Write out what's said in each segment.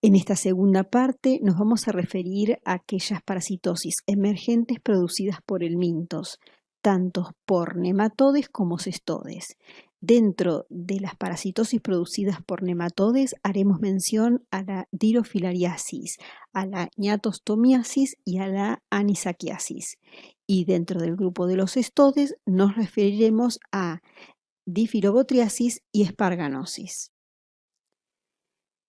En esta segunda parte nos vamos a referir a aquellas parasitosis emergentes producidas por helmintos, tanto por nematodes como cestodes. Dentro de las parasitosis producidas por nematodes haremos mención a la dirofilariasis, a la ñatostomiasis y a la anisakiasis. Y dentro del grupo de los cestodes nos referiremos a difilobotriasis y esparganosis.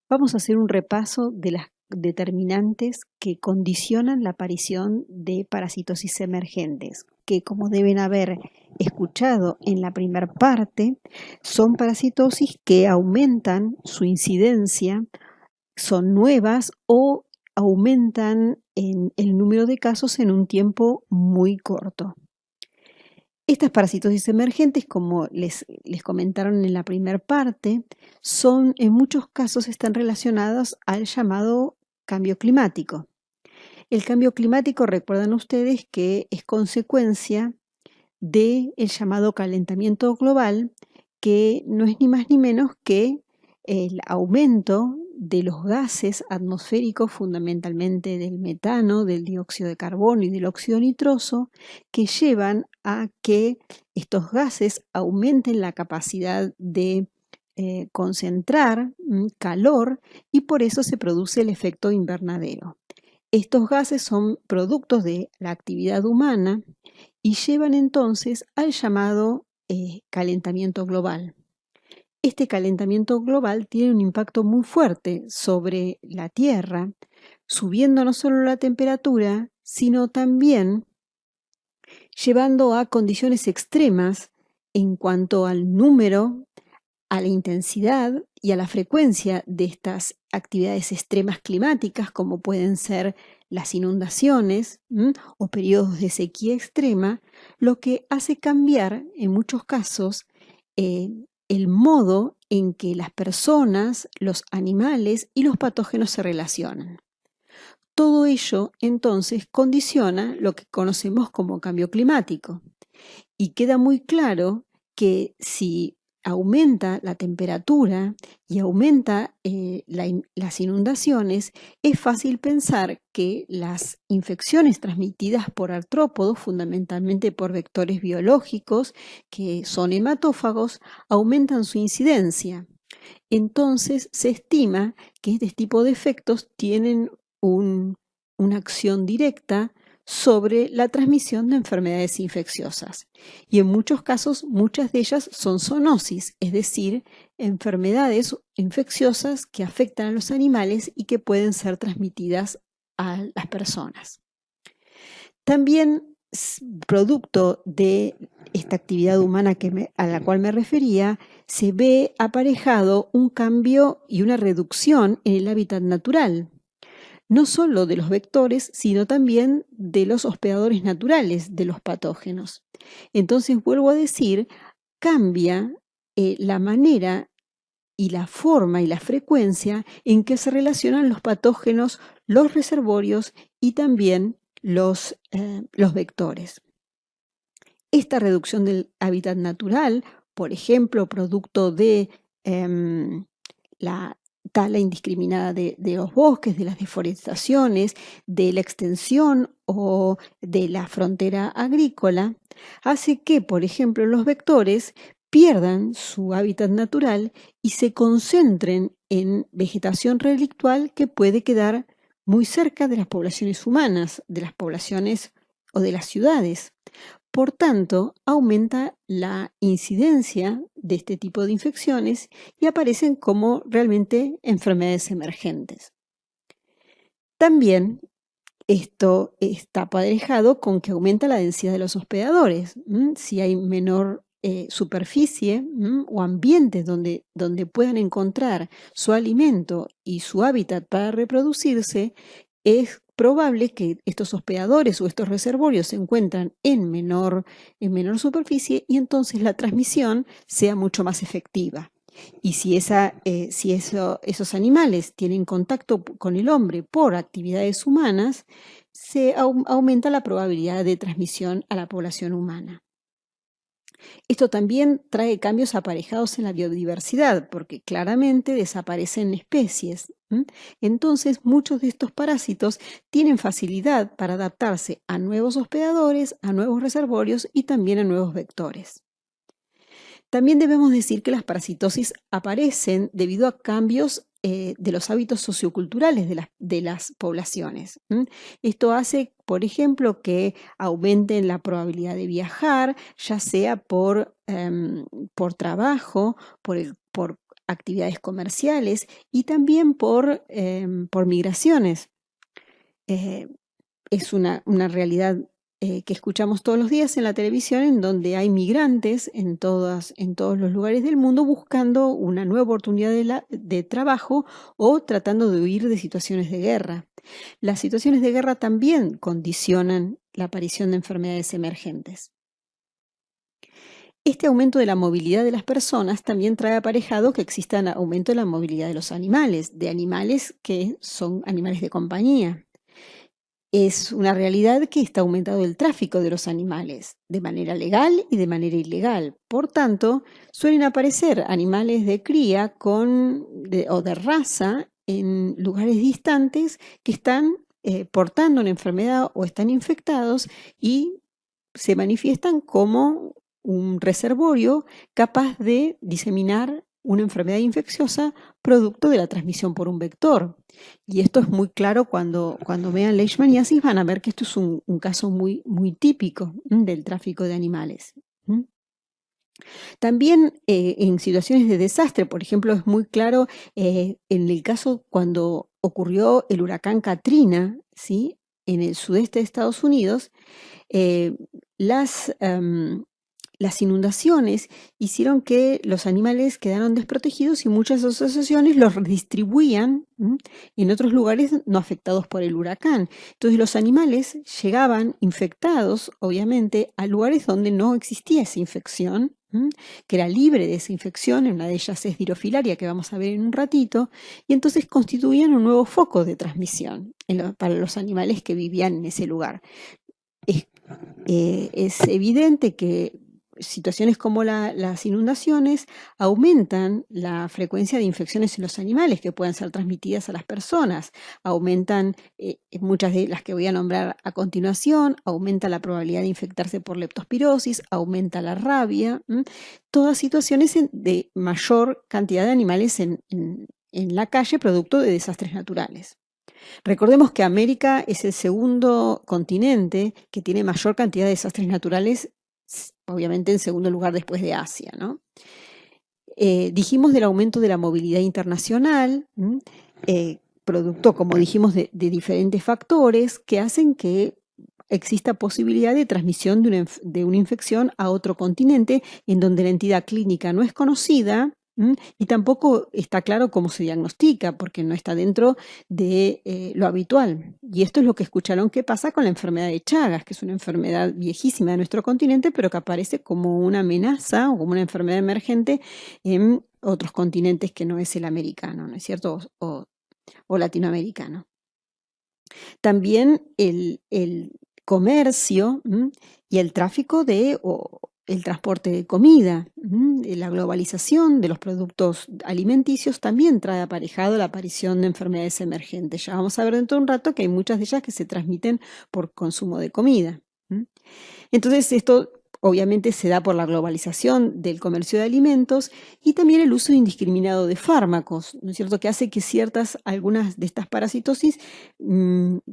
Vamos a hacer un repaso de las determinantes que condicionan la aparición de parasitosis emergentes, que como deben haber escuchado en la primera parte, son parasitosis que aumentan su incidencia, son nuevas o aumentan en el número de casos en un tiempo muy corto. Estas parasitosis emergentes, como les comentaron en la primera parte, en muchos casos están relacionadas al llamado cambio climático. El cambio climático, recuerdan ustedes que es consecuencia del llamado calentamiento global, que no es ni más ni menos que el aumento de los gases atmosféricos, fundamentalmente del metano, del dióxido de carbono y del óxido nitroso, que llevan a que estos gases aumenten la capacidad de concentrar calor y por eso se produce el efecto invernadero. Estos gases son productos de la actividad humana y llevan entonces al llamado calentamiento global. Este calentamiento global tiene un impacto muy fuerte sobre la Tierra, subiendo no solo la temperatura, sino también llevando a condiciones extremas en cuanto al número, a la intensidad y a la frecuencia de estas actividades extremas climáticas, como pueden ser las inundaciones o periodos de sequía extrema, lo que hace cambiar en muchos casos el modo en que las personas, los animales y los patógenos se relacionan. Todo ello entonces condiciona lo que conocemos como cambio climático y queda muy claro que si aumenta la temperatura y aumenta las inundaciones, es fácil pensar que las infecciones transmitidas por artrópodos, fundamentalmente por vectores biológicos que son hematófagos, aumentan su incidencia. Entonces se estima que este tipo de efectos tienen una acción directa sobre la transmisión de enfermedades infecciosas. Y en muchos casos, muchas de ellas son zoonosis, es decir, enfermedades infecciosas que afectan a los animales y que pueden ser transmitidas a las personas. También, producto de esta actividad humana a la cual me refería, se ve aparejado un cambio y una reducción en el hábitat natural, no solo de los vectores, sino también de los hospedadores naturales de los patógenos. Entonces, vuelvo a decir, cambia la manera y la forma y la frecuencia en que se relacionan los patógenos, los reservorios y también los vectores. Esta reducción del hábitat natural, por ejemplo, producto de la tala indiscriminada de los bosques, de las deforestaciones, de la extensión o de la frontera agrícola, hace que, por ejemplo, los vectores pierdan su hábitat natural y se concentren en vegetación relictual que puede quedar muy cerca de las poblaciones humanas, de las poblaciones o de las ciudades. Por tanto, aumenta la incidencia de este tipo de infecciones y aparecen como realmente enfermedades emergentes. También esto está aparejado con que aumenta la densidad de los hospedadores. Si hay menor superficie o ambientes donde puedan encontrar su alimento y su hábitat para reproducirse, es probable que estos hospedadores o estos reservorios se encuentran en menor superficie y entonces la transmisión sea mucho más efectiva. Y si esos animales tienen contacto con el hombre por actividades humanas, se aumenta la probabilidad de transmisión a la población humana. Esto también trae cambios aparejados en la biodiversidad, porque claramente desaparecen especies. Entonces, muchos de estos parásitos tienen facilidad para adaptarse a nuevos hospedadores, a nuevos reservorios y también a nuevos vectores. También debemos decir que las parasitosis aparecen debido a cambios de los hábitos socioculturales de las poblaciones. Esto hace, por ejemplo, que aumenten la probabilidad de viajar, ya sea por trabajo, por actividades comerciales y también por migraciones. Es una realidad que escuchamos todos los días en la televisión, en donde hay migrantes en todos los lugares del mundo buscando una nueva oportunidad de trabajo o tratando de huir de situaciones de guerra. Las situaciones de guerra también condicionan la aparición de enfermedades emergentes. Este aumento de la movilidad de las personas también trae aparejado que exista un aumento de la movilidad de los animales, de animales que son animales de compañía. Es una realidad que está aumentando el tráfico de los animales, de manera legal y de manera ilegal. Por tanto, suelen aparecer animales de cría o de raza en lugares distantes que están portando una enfermedad o están infectados y se manifiestan como un reservorio capaz de diseminar una enfermedad infecciosa producto de la transmisión por un vector. Y esto es muy claro cuando vean leishmaniasis, van a ver que esto es un caso muy, muy típico del tráfico de animales. También en situaciones de desastre, por ejemplo, es muy claro en el caso cuando ocurrió el huracán Katrina, ¿sí? En el sudeste de Estados Unidos, las inundaciones hicieron que los animales quedaron desprotegidos y muchas asociaciones los redistribuían en otros lugares no afectados por el huracán. Entonces los animales llegaban infectados, obviamente, a lugares donde no existía esa infección, que era libre de esa infección, una de ellas es Dirofilaria, que vamos a ver en un ratito, y entonces constituían un nuevo foco de transmisión para los animales que vivían en ese lugar. Es evidente que situaciones como las inundaciones aumentan la frecuencia de infecciones en los animales que puedan ser transmitidas a las personas, aumentan muchas de las que voy a nombrar a continuación, aumenta la probabilidad de infectarse por leptospirosis, aumenta la rabia, todas situaciones de mayor cantidad de animales en la calle producto de desastres naturales. Recordemos que América es el segundo continente que tiene mayor cantidad de desastres naturales, obviamente en segundo lugar después de Asia, ¿no? Dijimos del aumento de la movilidad internacional, producto, como dijimos, de diferentes factores que hacen que exista posibilidad de transmisión de una infección a otro continente en donde la entidad clínica no es conocida. Y tampoco está claro cómo se diagnostica, porque no está dentro de lo habitual. Y esto es lo que escucharon que pasa con la enfermedad de Chagas, que es una enfermedad viejísima de nuestro continente, pero que aparece como una amenaza o como una enfermedad emergente en otros continentes que no es el americano, ¿no es cierto? O latinoamericano. También el comercio y el tráfico el transporte de comida, la globalización de los productos alimenticios también trae aparejado la aparición de enfermedades emergentes. Ya vamos a ver dentro de un rato que hay muchas de ellas que se transmiten por consumo de comida. Entonces esto obviamente se da por la globalización del comercio de alimentos y también el uso indiscriminado de fármacos, ¿no es cierto?, que hace que algunas de estas parasitosis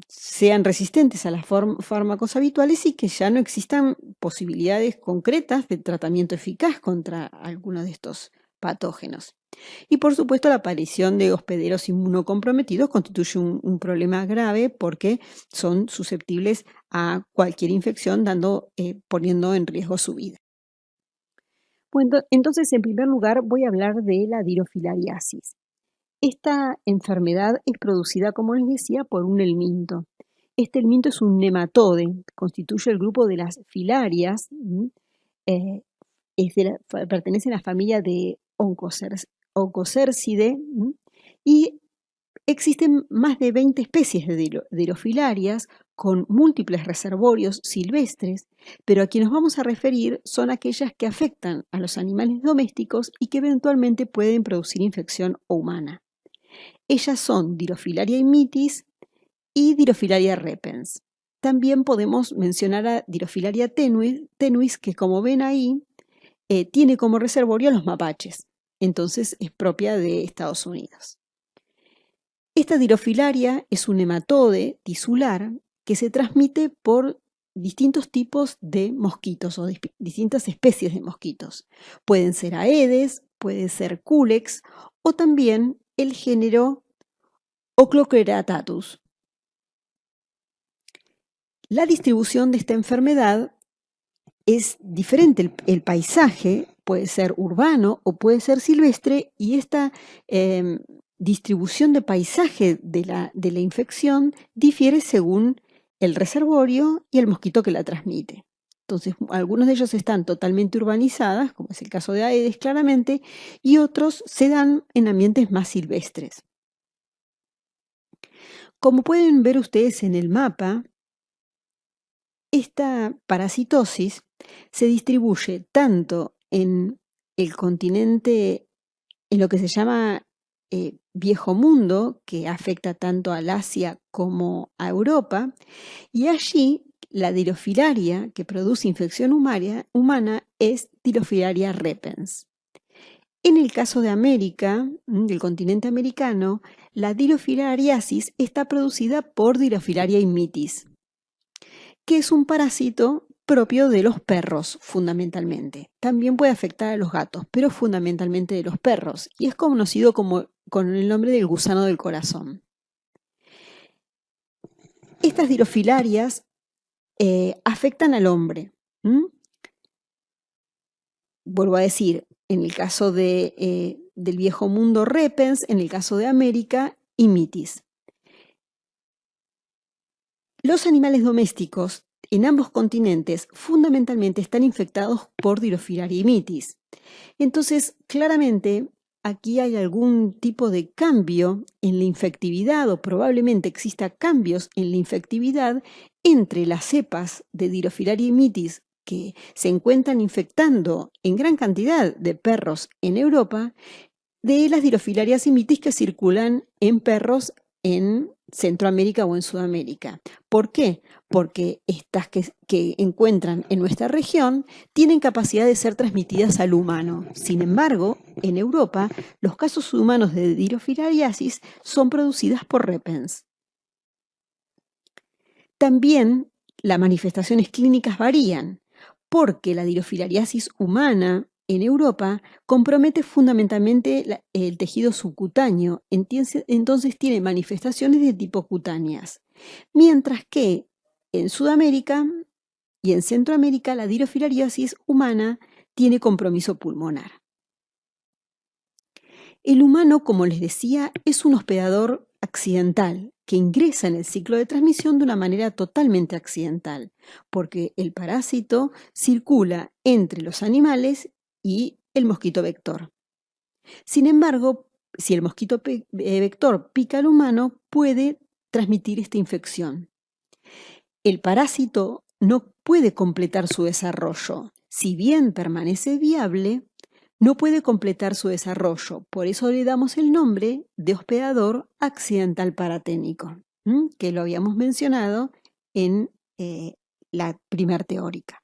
sean resistentes a los fármacos habituales y que ya no existan posibilidades concretas de tratamiento eficaz contra algunos de estos patógenos. Y por supuesto la aparición de hospederos inmunocomprometidos constituye un problema grave porque son susceptibles a cualquier infección, poniendo en riesgo su vida. Bueno, entonces, en primer lugar, voy a hablar de la dirofilariasis. Esta enfermedad es producida, como les decía, por un helminto. Este helminto es un nematode, constituye el grupo de las filarias, pertenece a la familia de Onchocercidae, y existen más de 20 especies de dirofilarias con múltiples reservorios silvestres, pero a quienes nos vamos a referir son aquellas que afectan a los animales domésticos y que eventualmente pueden producir infección humana. Ellas son Dirofilaria immitis y Dirofilaria repens. También podemos mencionar a Dirofilaria tenuis, que como ven ahí, tiene como reservorio a los mapaches. Entonces es propia de Estados Unidos. Esta dirofilaria es un nematode tisular que se transmite por distintos tipos de mosquitos o distintas especies de mosquitos. Pueden ser aedes, puede ser culex o también el género Ocloceratatus. La distribución de esta enfermedad es diferente. El paisaje puede ser urbano o puede ser silvestre y esta distribución de paisaje de la infección difiere según el reservorio y el mosquito que la transmite. Entonces, algunos de ellos están totalmente urbanizadas, como es el caso de Aedes claramente, y otros se dan en ambientes más silvestres. Como pueden ver ustedes en el mapa, esta parasitosis se distribuye tanto en el continente, en lo que se llama Viejo Mundo, que afecta tanto al Asia como a Europa, y allí la dirofilaria que produce infección humana es Dirofilaria repens. En el caso de América, del continente americano, la dirofilariasis está producida por Dirofilaria immitis, que es un parásito propio de los perros, fundamentalmente. También puede afectar a los gatos, pero fundamentalmente de los perros, y es conocido con el nombre del gusano del corazón. Estas dirofilarias afectan al hombre. Vuelvo a decir, en el caso del Viejo Mundo repens, en el caso de América immitis. Los animales domésticos en ambos continentes fundamentalmente están infectados por Dirofilaria immitis. Entonces, claramente, aquí hay algún tipo de cambio en la infectividad o probablemente exista cambios en la infectividad entre las cepas de Dirofilaria immitis que se encuentran infectando en gran cantidad de perros en Europa, de las Dirofilarias immitis que circulan en perros en Centroamérica o en Sudamérica. ¿Por qué? Porque estas que encuentran en nuestra región tienen capacidad de ser transmitidas al humano. Sin embargo, en Europa, los casos humanos de dirofilariasis son producidas por repens. También las manifestaciones clínicas varían, porque la dirofilariasis humana en Europa compromete fundamentalmente el tejido subcutáneo, entonces tiene manifestaciones de tipo cutáneas, mientras que en Sudamérica y en Centroamérica la dirofilariasis humana tiene compromiso pulmonar. El humano, como les decía, es un hospedador accidental que ingresa en el ciclo de transmisión de una manera totalmente accidental, porque el parásito circula entre los animales y el mosquito vector. Sin embargo, si el mosquito vector pica al humano, puede transmitir esta infección. El parásito no puede completar su desarrollo. Si bien permanece viable, no puede completar su desarrollo. Por eso le damos el nombre de hospedador accidental paraténico, que lo habíamos mencionado en la primer teórica.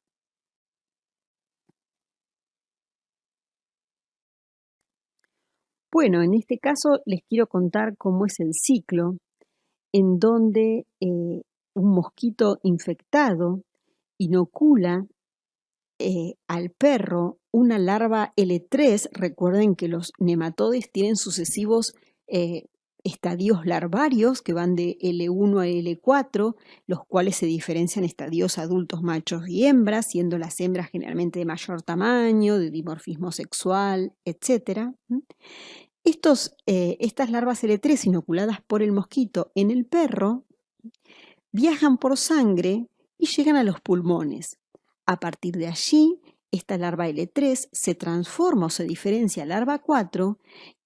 Bueno, en este caso les quiero contar cómo es el ciclo en donde un mosquito infectado inocula al perro una larva L3. Recuerden que los nematodes tienen sucesivos estadios larvarios que van de L1 a L4, los cuales se diferencian estadios adultos machos y hembras, siendo las hembras generalmente de mayor tamaño, de dimorfismo sexual, etc. Estas larvas L3 inoculadas por el mosquito en el perro viajan por sangre y llegan a los pulmones. A partir de allí, esta larva L3 se transforma o se diferencia a larva 4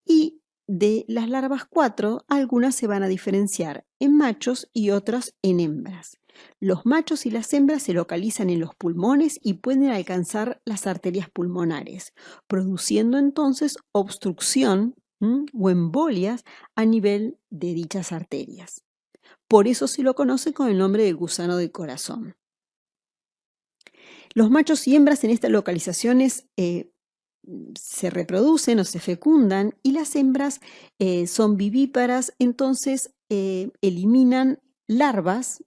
y de las larvas 4, algunas se van a diferenciar en machos y otras en hembras. Los machos y las hembras se localizan en los pulmones y pueden alcanzar las arterias pulmonares, produciendo entonces obstrucción o embolias a nivel de dichas arterias. Por eso se lo conoce con el nombre de gusano del corazón. Los machos y hembras en estas localizaciones se reproducen o se fecundan, y las hembras son vivíparas, entonces eliminan larvas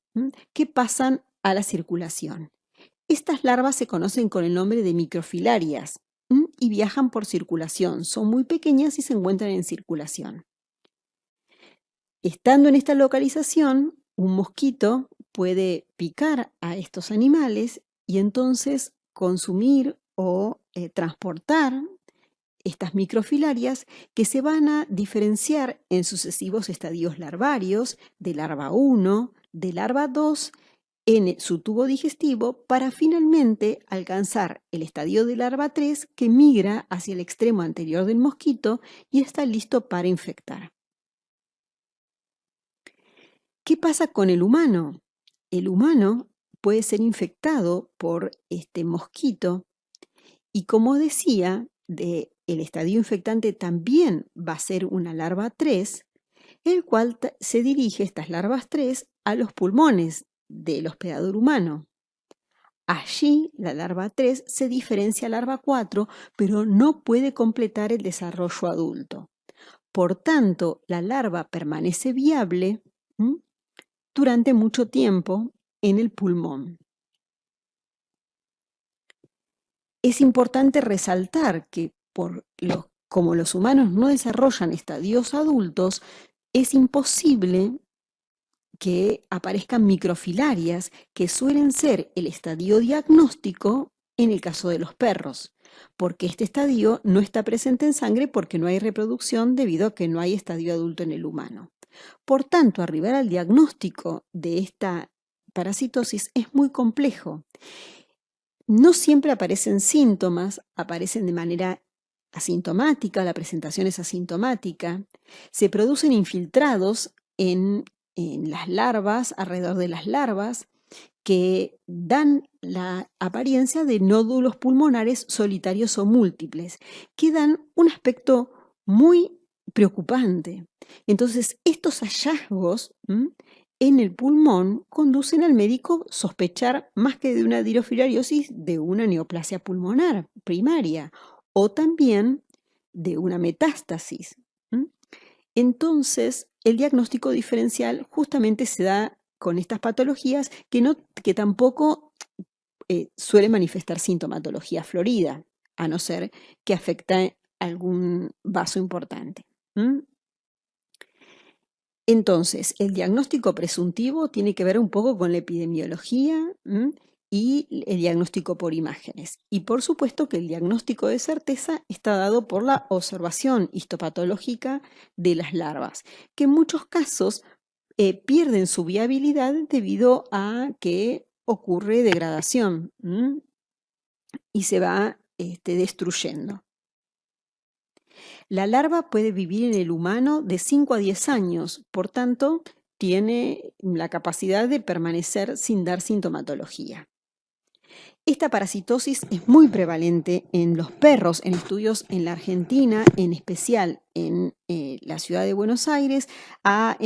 que pasan a la circulación. Estas larvas se conocen con el nombre de microfilarias y viajan por circulación. Son muy pequeñas y se encuentran en circulación. Estando en esta localización, un mosquito puede picar a estos animales y entonces consumir o transportar estas microfilarias, que se van a diferenciar en sucesivos estadios larvarios, de larva 1, de larva 2, en su tubo digestivo, para finalmente alcanzar el estadio de larva 3, que migra hacia el extremo anterior del mosquito y está listo para infectar. ¿Qué pasa con el humano? El humano puede ser infectado por este mosquito y, como decía, el estadio infectante también va a ser una larva 3, el cual se dirige, estas larvas 3, a los pulmones del hospedador humano. Allí la larva 3 se diferencia a larva 4, pero no puede completar el desarrollo adulto. Por tanto, la larva permanece viable durante mucho tiempo en el pulmón. Es importante resaltar que como los humanos no desarrollan estadios adultos, es imposible que aparezcan microfilarias, que suelen ser el estadio diagnóstico en el caso de los perros, porque este estadio no está presente en sangre porque no hay reproducción debido a que no hay estadio adulto en el humano. Por tanto, arribar al diagnóstico de esta parasitosis es muy complejo. No siempre aparecen síntomas, aparecen de manera asintomática, la presentación es asintomática. Se producen infiltrados en las larvas, alrededor de las larvas, que dan la apariencia de nódulos pulmonares solitarios o múltiples, que dan un aspecto muy preocupante. Entonces, estos hallazgos en el pulmón conducen al médico a sospechar, más que de una dirofilariasis, de una neoplasia pulmonar primaria o también de una metástasis. Entonces, el diagnóstico diferencial justamente se da con estas patologías que tampoco suele manifestar sintomatología florida, a no ser que afecte algún vaso importante. Entonces, el diagnóstico presuntivo tiene que ver un poco con la epidemiología y el diagnóstico por imágenes. Y por supuesto que el diagnóstico de certeza está dado por la observación histopatológica de las larvas, que en muchos casos pierden su viabilidad debido a que ocurre degradación y se va destruyendo. La larva puede vivir en el humano de 5 a 10 años, por tanto, tiene la capacidad de permanecer sin dar sintomatología. Esta parasitosis es muy prevalente en los perros. En estudios en la Argentina, en especial en la ciudad de Buenos Aires, ha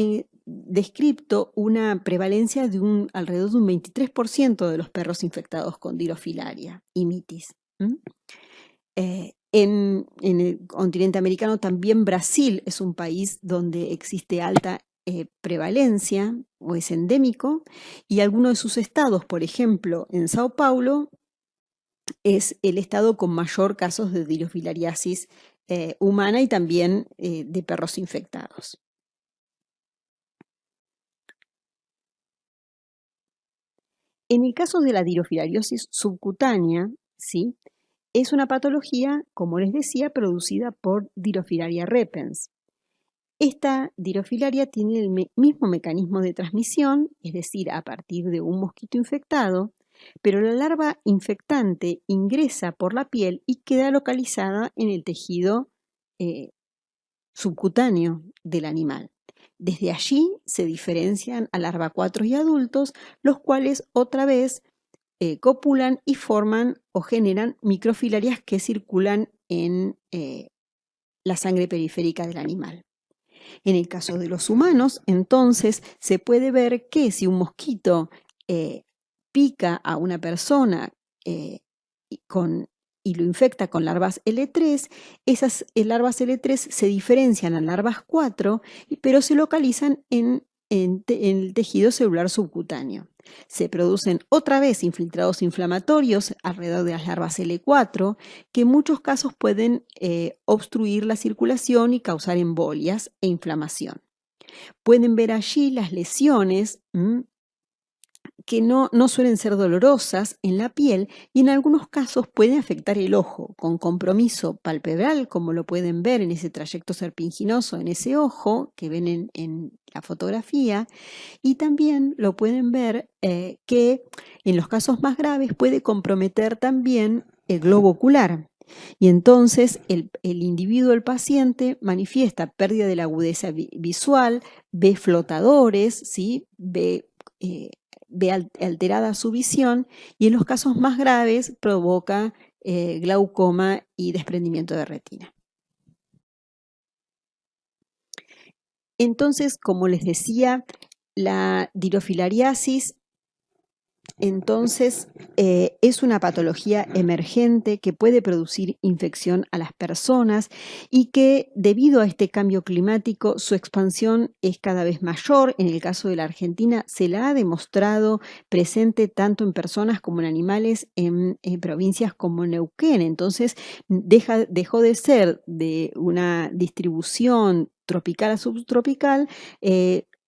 descrito una prevalencia de alrededor de un 23% de los perros infectados con Dirofilaria y mitis. En el continente americano también Brasil es un país donde existe alta prevalencia o es endémico, y algunos de sus estados, por ejemplo, en Sao Paulo, es el estado con mayor casos de dirofilariasis humana y también de perros infectados. En el caso de la dirofilariosis subcutánea, ¿sí?, es una patología, como les decía, producida por Dirofilaria repens. Esta dirofilaria tiene el mismo mecanismo de transmisión, es decir, a partir de un mosquito infectado, pero la larva infectante ingresa por la piel y queda localizada en el tejido subcutáneo del animal. Desde allí se diferencian a larva 4 y adultos, los cuales otra vez copulan y forman o generan microfilarias que circulan en la sangre periférica del animal. En el caso de los humanos, entonces, se puede ver que si un mosquito pica a una persona y lo infecta con larvas L3, esas larvas L3 se diferencian a larvas 4, pero se localizan en el tejido celular subcutáneo. Se producen otra vez infiltrados inflamatorios alrededor de las larvas L4, que en muchos casos pueden obstruir la circulación y causar embolias e inflamación. Pueden ver allí las lesiones que no suelen ser dolorosas en la piel y en algunos casos pueden afectar el ojo, con compromiso palpebral, como lo pueden ver en ese trayecto serpinginoso en ese ojo que ven en la fotografía, y también lo pueden ver que en los casos más graves puede comprometer también el globo ocular. Y entonces el individuo, el paciente, manifiesta pérdida de la agudeza visual, ve flotadores, ¿sí? ve alterada su visión, y en los casos más graves provoca glaucoma y desprendimiento de retina. Entonces, como les decía, la dirofilariasis entonces es una patología emergente que puede producir infección a las personas y que debido a este cambio climático su expansión es cada vez mayor. En el caso de la Argentina se la ha demostrado presente tanto en personas como en animales en provincias como Neuquén. Entonces dejó de ser de una distribución tropical a subtropical,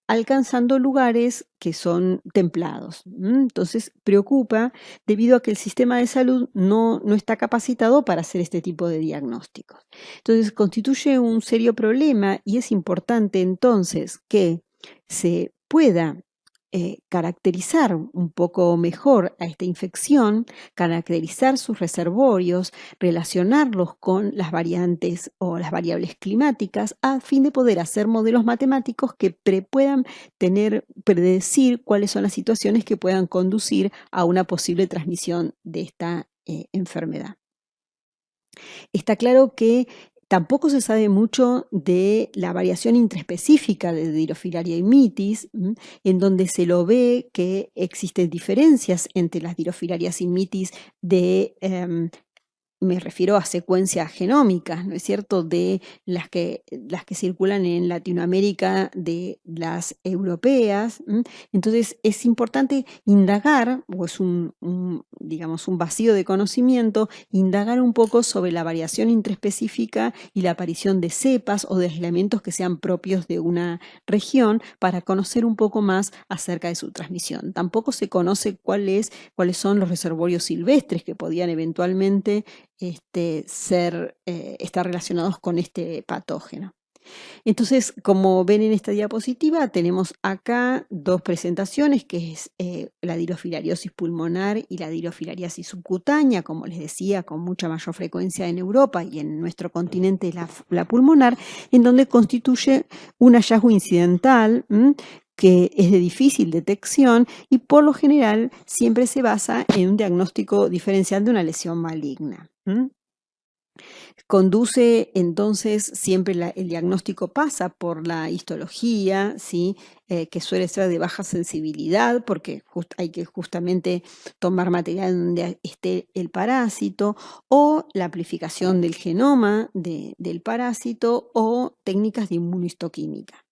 alcanzando lugares que son templados. Entonces preocupa debido a que el sistema de salud no está capacitado para hacer este tipo de diagnósticos. Entonces constituye un serio problema y es importante entonces que se pueda caracterizar un poco mejor a esta infección, caracterizar sus reservorios, relacionarlos con las variantes o las variables climáticas a fin de poder hacer modelos matemáticos que puedan predecir cuáles son las situaciones que puedan conducir a una posible transmisión de esta enfermedad. Está claro que tampoco se sabe mucho de la variación intraespecífica de Dirofilaria immitis, en donde se lo ve que existen diferencias entre las Dirofilarias immitis me refiero a secuencias genómicas, ¿no es cierto?, de las que circulan en Latinoamérica, de las europeas. Entonces es importante indagar, o es digamos, un vacío de conocimiento, indagar un poco sobre la variación intraespecífica y la aparición de cepas o de aislamientos que sean propios de una región para conocer un poco más acerca de su transmisión. Tampoco se conoce cuáles son los reservorios silvestres que podían eventualmente estar relacionados con este patógeno. Entonces, como ven en esta diapositiva, tenemos acá dos presentaciones, que es la dirofilariosis pulmonar y la dirofilariasis subcutánea, como les decía, con mucha mayor frecuencia en Europa y en nuestro continente la pulmonar, en donde constituye un hallazgo incidental que es de difícil detección y por lo general siempre se basa en un diagnóstico diferencial de una lesión maligna. Conduce entonces siempre el diagnóstico pasa por la histología, ¿sí? Que suele ser de baja sensibilidad porque hay que justamente tomar material donde esté el parásito, o la amplificación del genoma del parásito, o técnicas de inmunohistoquímica.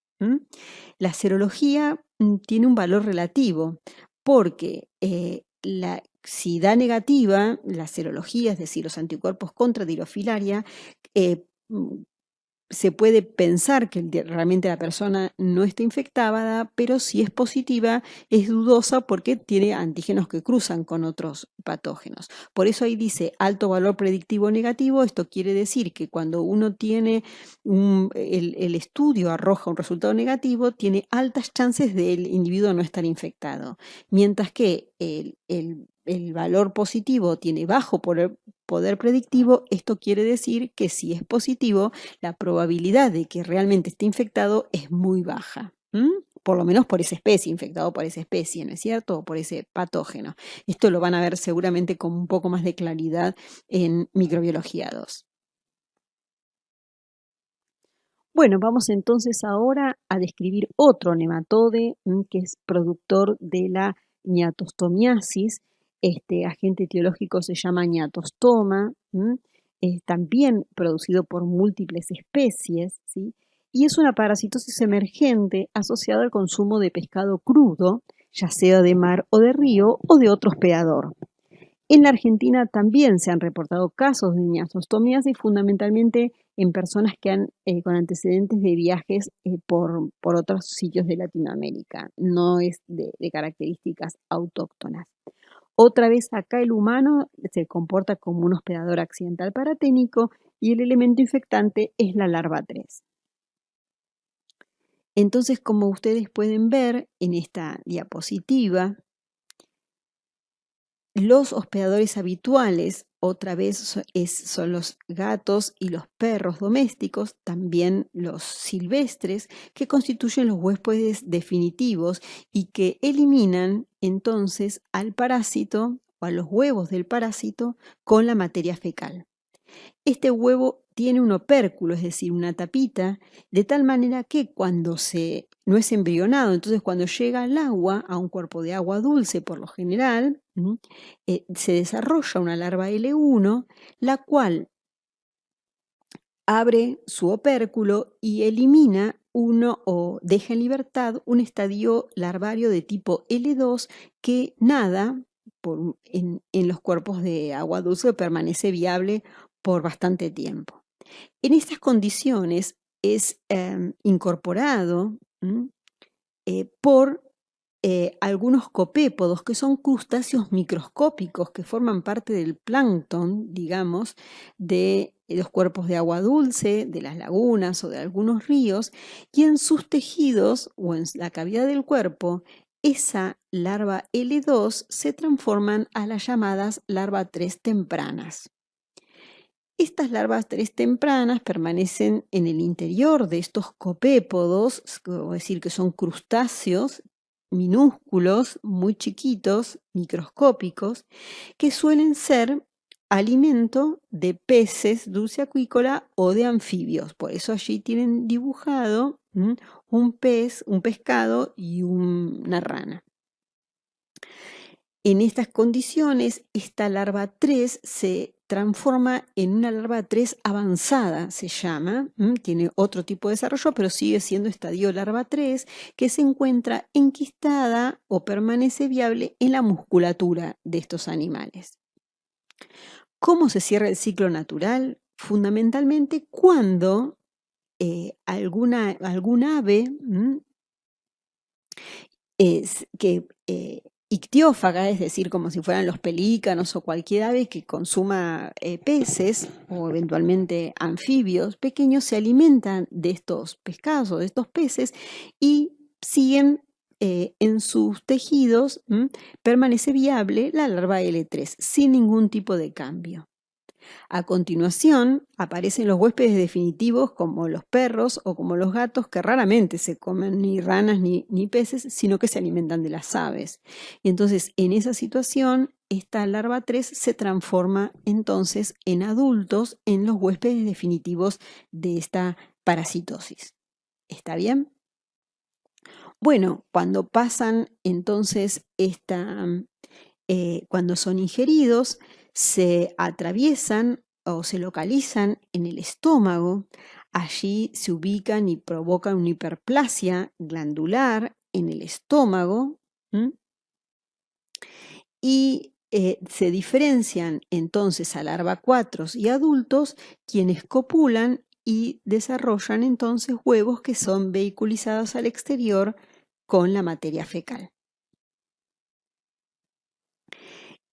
La serología tiene un valor relativo porque si da negativa la serología, es decir, los anticuerpos contra dirofilaria, se puede pensar que realmente la persona no está infectada, pero si es positiva es dudosa porque tiene antígenos que cruzan con otros patógenos. Por eso ahí dice alto valor predictivo negativo. Esto quiere decir que cuando uno tiene el estudio arroja un resultado negativo, tiene altas chances del individuo no estar infectado, mientras que el el valor positivo tiene bajo poder predictivo, esto quiere decir que si es positivo, la probabilidad de que realmente esté infectado es muy baja. Por lo menos por esa especie, infectado por esa especie, ¿no es cierto? O por ese patógeno. Esto lo van a ver seguramente con un poco más de claridad en Microbiología 2. Bueno, vamos entonces ahora a describir otro nematode que es productor de la ñatostomiasis. Este agente etiológico se llama ñatostoma, es también producido por múltiples especies, ¿sí? Y es una parasitosis emergente asociada al consumo de pescado crudo, ya sea de mar o de río o de otro hospedador. En la Argentina también se han reportado casos de ñazostomiasis, fundamentalmente en personas que han con antecedentes de viajes por otros sitios de Latinoamérica. No es de características autóctonas. Otra vez acá el humano se comporta como un hospedador accidental paraténico y el elemento infectante es la larva 3. Entonces, como ustedes pueden ver en esta diapositiva, los hospedadores habituales, otra vez son los gatos y los perros domésticos, también los silvestres, que constituyen los huéspedes definitivos y que eliminan entonces al parásito o a los huevos del parásito con la materia fecal. Este huevo tiene un opérculo, es decir, una tapita, de tal manera que cuando no es embrionado, entonces cuando llega al agua, a un cuerpo de agua dulce por lo general, se desarrolla una larva L1, la cual abre su opérculo y elimina o deja en libertad un estadio larvario de tipo L2 que nada en los cuerpos de agua dulce, permanece viable por bastante tiempo. En estas condiciones es incorporado por algunos copépodos que son crustáceos microscópicos que forman parte del plancton, digamos, de los cuerpos de agua dulce, de las lagunas o de algunos ríos, y en sus tejidos o en la cavidad del cuerpo, esa larva L2 se transforman a las llamadas larva 3 tempranas. Estas larvas 3 tempranas permanecen en el interior de estos copépodos, es decir, que son crustáceos minúsculos, muy chiquitos, microscópicos, que suelen ser alimento de peces dulceacuícola o de anfibios. Por eso allí tienen dibujado un pez, un pescado y una rana. En estas condiciones, esta larva 3 se transforma en una larva 3 avanzada, se llama, tiene otro tipo de desarrollo, pero sigue siendo estadio larva 3, que se encuentra enquistada o permanece viable en la musculatura de estos animales. ¿Cómo se cierra el ciclo natural? Fundamentalmente cuando algún ave ictiófaga, es decir, como si fueran los pelícanos o cualquier ave que consuma peces o eventualmente anfibios pequeños, se alimentan de estos pescados o de estos peces y siguen en sus tejidos, permanece viable la larva L3 sin ningún tipo de cambio. A continuación, aparecen los huéspedes definitivos como los perros o como los gatos que raramente se comen ni ranas ni peces, sino que se alimentan de las aves. Y entonces, en esa situación, esta larva 3 se transforma entonces en adultos en los huéspedes definitivos de esta parasitosis. ¿Está bien? Bueno, cuando pasan entonces cuando son ingeridos, se atraviesan o se localizan en el estómago. Allí se ubican y provocan una hiperplasia glandular en el estómago. Y se diferencian entonces a larva 4 y adultos quienes copulan y desarrollan entonces huevos que son vehiculizados al exterior con la materia fecal.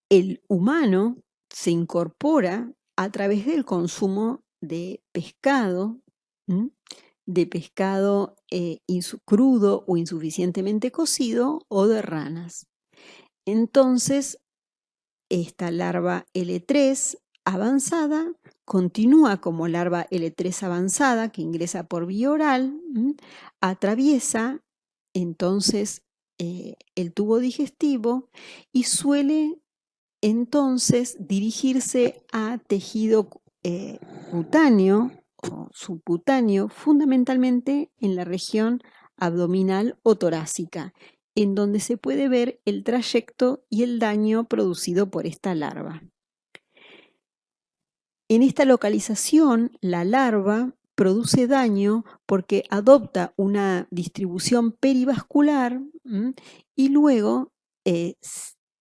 El humano se incorpora a través del consumo de pescado, crudo o insuficientemente cocido o de ranas. Entonces, esta larva L3 avanzada continúa como larva L3 avanzada que ingresa por vía oral, atraviesa entonces el tubo digestivo y suele entonces dirigirse a tejido cutáneo o subcutáneo, fundamentalmente en la región abdominal o torácica, en donde se puede ver el trayecto y el daño producido por esta larva. En esta localización, la larva produce daño porque adopta una distribución perivascular y luego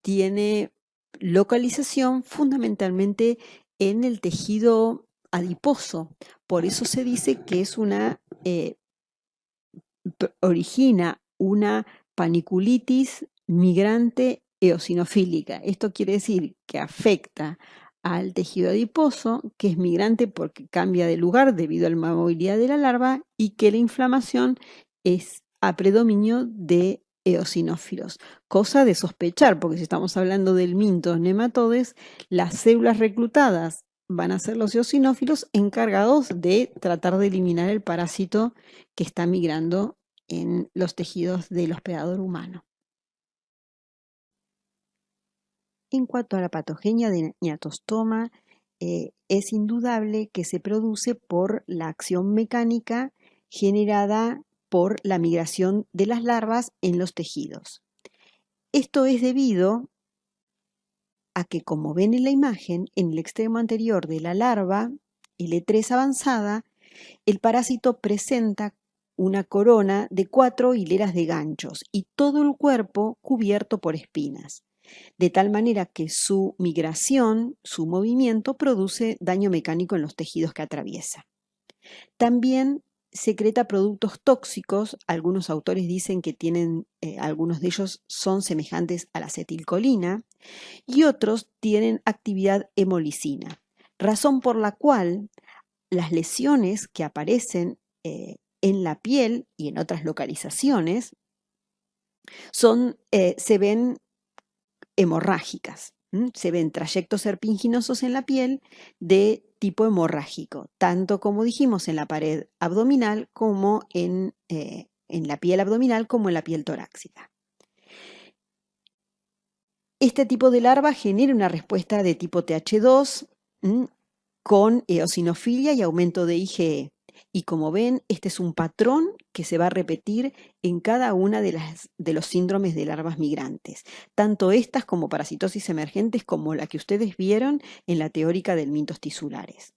tiene localización fundamentalmente en el tejido adiposo. Por eso se dice que es origina una paniculitis migrante eosinofílica. Esto quiere decir que afecta al tejido adiposo, que es migrante porque cambia de lugar debido a la movilidad de la larva, y que la inflamación es a predominio de eosinófilos. Cosa de sospechar, porque si estamos hablando del Mintos nematodes, las células reclutadas van a ser los eosinófilos encargados de tratar de eliminar el parásito que está migrando en los tejidos del hospedador humano. En cuanto a la patogenia de niatostoma, es indudable que se produce por la acción mecánica generada por la migración de las larvas en los tejidos. Esto es debido a que, como ven en la imagen, en el extremo anterior de la larva L3 avanzada, el parásito presenta una corona de 4 hileras de ganchos y todo el cuerpo cubierto por espinas, de tal manera que su migración, su movimiento, produce daño mecánico en los tejidos que atraviesa. También secreta productos tóxicos, algunos autores dicen que algunos de ellos son semejantes a la acetilcolina y otros tienen actividad hemolicina, razón por la cual las lesiones que aparecen en la piel y en otras localizaciones se ven hemorrágicas. Se ven trayectos serpinginosos en la piel de tipo hemorrágico, tanto como dijimos en la pared abdominal como en la piel abdominal como en la piel torácica. Este tipo de larva genera una respuesta de tipo TH2 con eosinofilia y aumento de IgE. Y como ven, este es un patrón que se va a repetir en cada una de los síndromes de larvas migrantes, tanto estas como parasitosis emergentes como la que ustedes vieron en la teórica del mintos tisulares.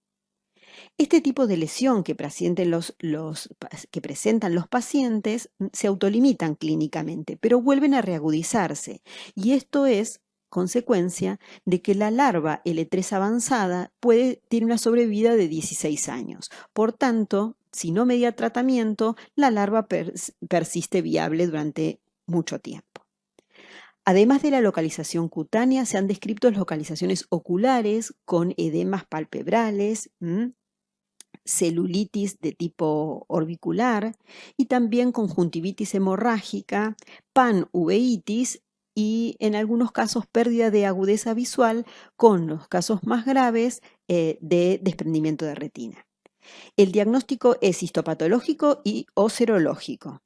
Este tipo de lesión que presentan los pacientes se autolimitan clínicamente, pero vuelven a reagudizarse, y esto es consecuencia de que la larva L3 avanzada tiene una sobrevida de 16 años. Por tanto, si no media tratamiento, la larva persiste viable durante mucho tiempo. Además de la localización cutánea, se han descrito localizaciones oculares con edemas palpebrales, celulitis de tipo orbicular y también conjuntivitis hemorrágica, panuveitis y en algunos casos pérdida de agudeza visual, con los casos más graves de desprendimiento de retina. El diagnóstico es histopatológico o serológico.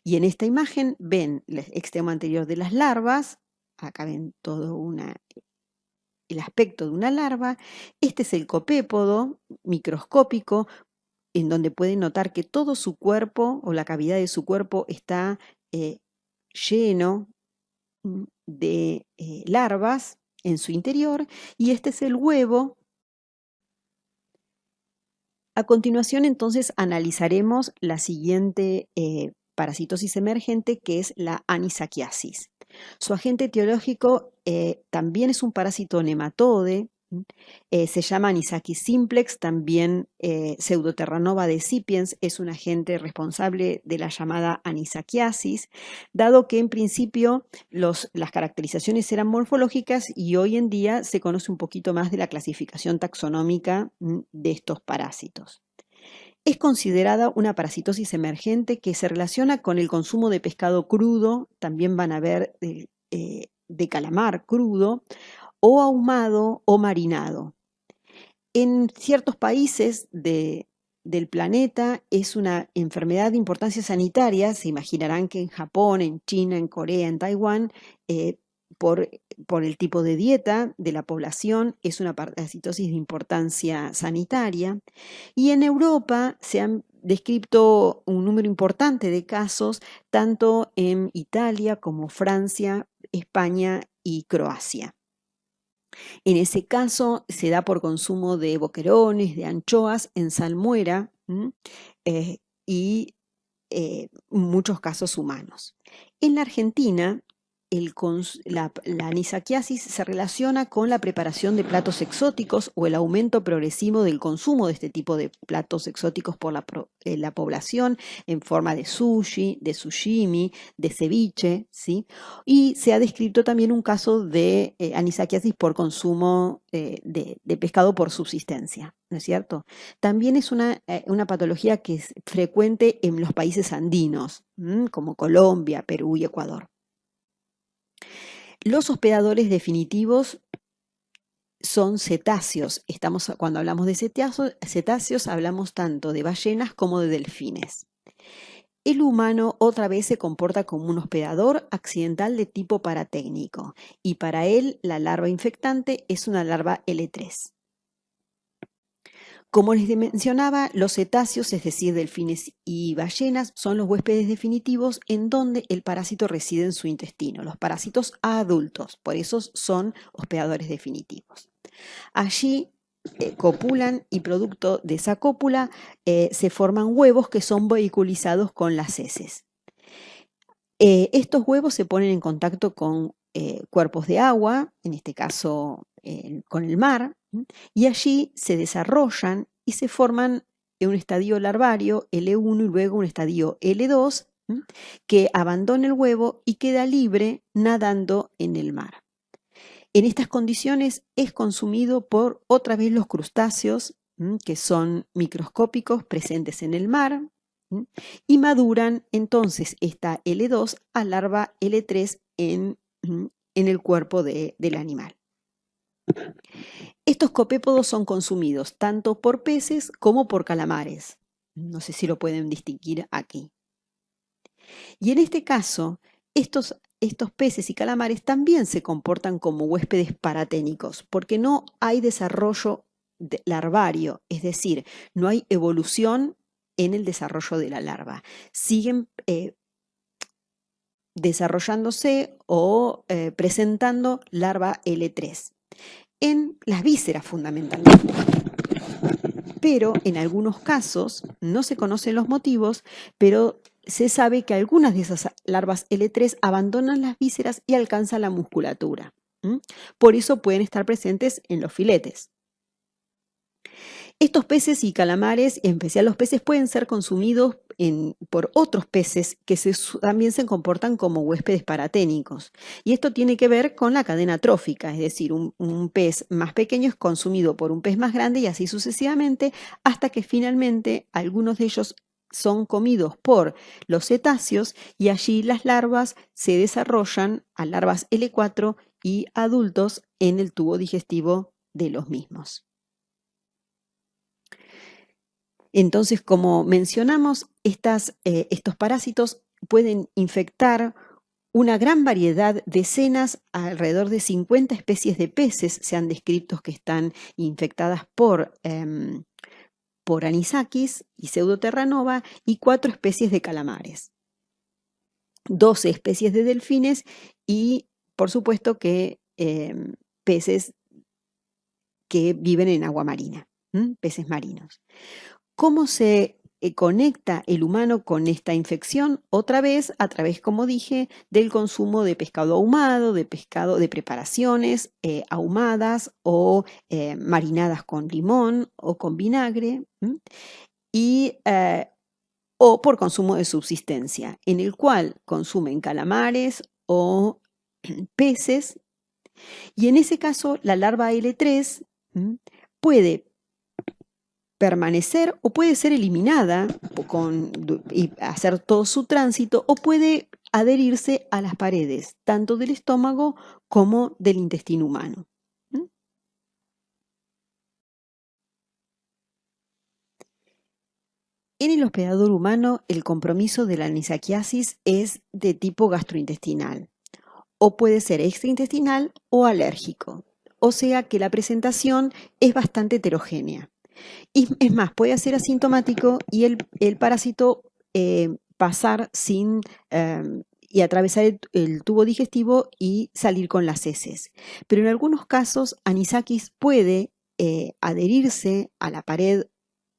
Y en esta imagen ven el extremo anterior de las larvas, acá ven todo el aspecto de una larva. Este es el copépodo microscópico, en donde pueden notar que todo su cuerpo o la cavidad de su cuerpo está lleno de larvas en su interior, y este es el huevo. A continuación, entonces, analizaremos la siguiente parasitosis emergente, que es la anisakiasis. Su agente etiológico también es un parásito nematode, se llama Anisakis simplex, también Pseudoterranova decipiens es un agente responsable de la llamada anisakiasis, dado que en principio las caracterizaciones eran morfológicas y hoy en día se conoce un poquito más de la clasificación taxonómica de estos parásitos. Es considerada una parasitosis emergente que se relaciona con el consumo de pescado crudo, también van a ver de calamar crudo, o ahumado o marinado. En ciertos países del planeta es una enfermedad de importancia sanitaria. Se imaginarán que en Japón, en China, en Corea, en Taiwán, por, por el tipo de dieta de la población, es una parasitosis de importancia sanitaria. Y en Europa se han descrito un número importante de casos, tanto en Italia como Francia, España y Croacia. En ese caso se da por consumo de boquerones, de anchoas en salmuera eh, y muchos casos humanos. En la Argentina, la anisakiasis se relaciona con la preparación de platos exóticos o el aumento progresivo del consumo de este tipo de platos exóticos por la población en forma de sushi, de sashimi, de ceviche, ¿sí? Y se ha descrito también un caso de anisakiasis por consumo de pescado por subsistencia, ¿no es cierto? También es una patología que es frecuente en los países andinos, como Colombia, Perú y Ecuador. Los hospedadores definitivos son cetáceos. Cuando hablamos de cetáceos hablamos tanto de ballenas como de delfines. El humano otra vez se comporta como un hospedador accidental de tipo paratécnico y para él la larva infectante es una larva L3. Como les mencionaba, los cetáceos, es decir, delfines y ballenas, son los huéspedes definitivos en donde el parásito reside en su intestino, los parásitos adultos, por eso son hospedadores definitivos. Allí copulan y producto de esa cópula se forman huevos que son vehiculizados con las heces. Estos huevos se ponen en contacto con cuerpos de agua, en este caso con el mar, y allí se desarrollan y se forman en un estadio larvario L1 y luego un estadio L2 que abandona el huevo y queda libre nadando en el mar. En estas condiciones es consumido por otra vez los crustáceos que son microscópicos presentes en el mar y maduran entonces esta L2 a larva L3 en el cuerpo del animal. Estos copépodos son consumidos tanto por peces como por calamares. No sé si lo pueden distinguir aquí. Y en este caso, estos peces y calamares también se comportan como huéspedes paraténicos, porque no hay desarrollo larvario, es decir, no hay evolución en el desarrollo de la larva. Siguen desarrollándose o presentando larva L3 en las vísceras fundamentalmente. Pero en algunos casos no se conocen los motivos, pero se sabe que algunas de esas larvas L3 abandonan las vísceras y alcanzan la musculatura. Por eso pueden estar presentes en los filetes. Estos peces y calamares, en especial los peces, pueden ser consumidos por otros peces que también se comportan como huéspedes paraténicos. Y esto tiene que ver con la cadena trófica, es decir, un pez más pequeño es consumido por un pez más grande y así sucesivamente, hasta que finalmente algunos de ellos son comidos por los cetáceos y allí las larvas se desarrollan a larvas L4 y adultos en el tubo digestivo de los mismos. Entonces, como mencionamos, estos parásitos pueden infectar una gran variedad, decenas, alrededor de 50 especies de peces se han descrito que están infectadas por anisakis y pseudoterranova y 4 especies de calamares, 12 especies de delfines y, por supuesto, que peces que viven en agua marina, peces marinos. ¿Cómo se conecta el humano con esta infección? Otra vez, a través, como dije, del consumo de pescado ahumado, de preparaciones ahumadas o marinadas con limón o con vinagre, o por consumo de subsistencia, en el cual consumen calamares o peces, y en ese caso la larva L3 puede permanecer o puede ser eliminada y hacer todo su tránsito o puede adherirse a las paredes, tanto del estómago como del intestino humano. En el hospedador humano, el compromiso de la anisakiasis es de tipo gastrointestinal, o puede ser extraintestinal o alérgico. O sea que la presentación es bastante heterogénea. Y es más, puede ser asintomático y el parásito pasar sin y atravesar el tubo digestivo y salir con las heces. Pero en algunos casos, anisakis puede adherirse a la pared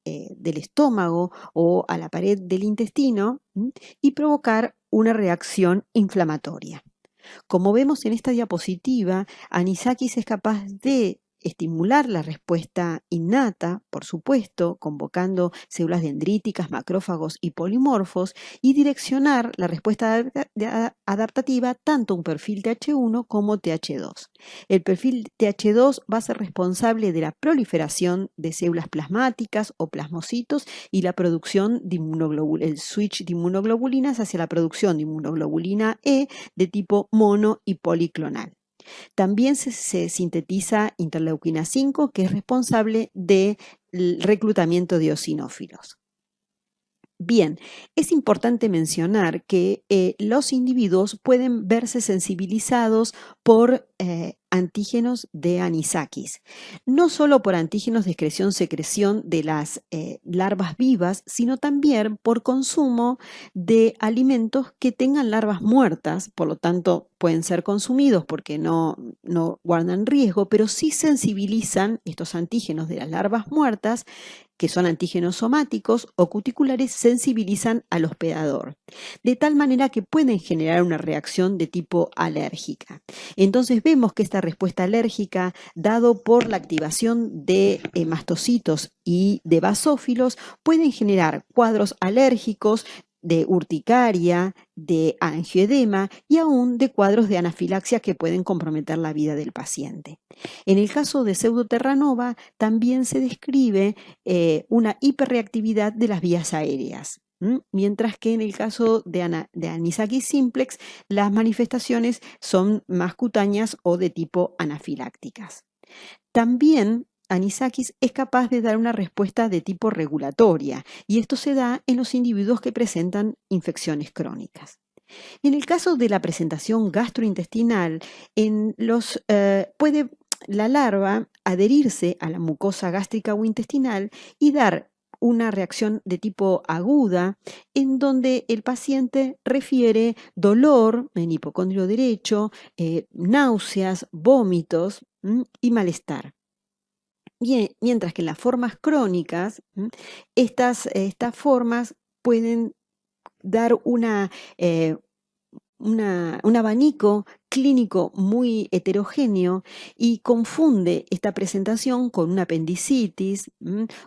del estómago o a la pared del intestino y provocar una reacción inflamatoria. Como vemos en esta diapositiva, anisakis es capaz de estimular la respuesta innata, por supuesto, convocando células dendríticas, macrófagos y polimorfos, y direccionar la respuesta adaptativa tanto a un perfil TH1 como TH2. El perfil TH2 va a ser responsable de la proliferación de células plasmáticas o plasmocitos y la producción de el switch de inmunoglobulinas hacia la producción de inmunoglobulina E de tipo mono y policlonal. También se sintetiza interleuquina 5, que es responsable del reclutamiento de eosinófilos. Bien, es importante mencionar que los individuos pueden verse sensibilizados por antígenos de anisakis, no solo por antígenos de excreción-secreción de las larvas vivas, sino también por consumo de alimentos que tengan larvas muertas, por lo tanto pueden ser consumidos porque no guardan riesgo, pero sí sensibilizan estos antígenos de las larvas muertas, que son antígenos somáticos o cuticulares, sensibilizan al hospedador, de tal manera que pueden generar una reacción de tipo alérgica. Entonces vemos que esta respuesta alérgica, dado por la activación de mastocitos y de basófilos, pueden generar cuadros alérgicos, de urticaria, de angioedema y aún de cuadros de anafilaxia que pueden comprometer la vida del paciente. En el caso de pseudoterranova también se describe una hiperreactividad de las vías aéreas, mientras que en el caso de Anisakis simplex las manifestaciones son más cutáneas o de tipo anafilácticas. También anisakis es capaz de dar una respuesta de tipo regulatoria y esto se da en los individuos que presentan infecciones crónicas. En el caso de la presentación gastrointestinal, puede la larva adherirse a la mucosa gástrica o intestinal y dar una reacción de tipo aguda en donde el paciente refiere dolor en hipocondrio derecho, náuseas, vómitos y malestar. Mientras que en las formas crónicas, estas formas pueden dar un abanico clínico muy heterogéneo y confunde esta presentación con una apendicitis,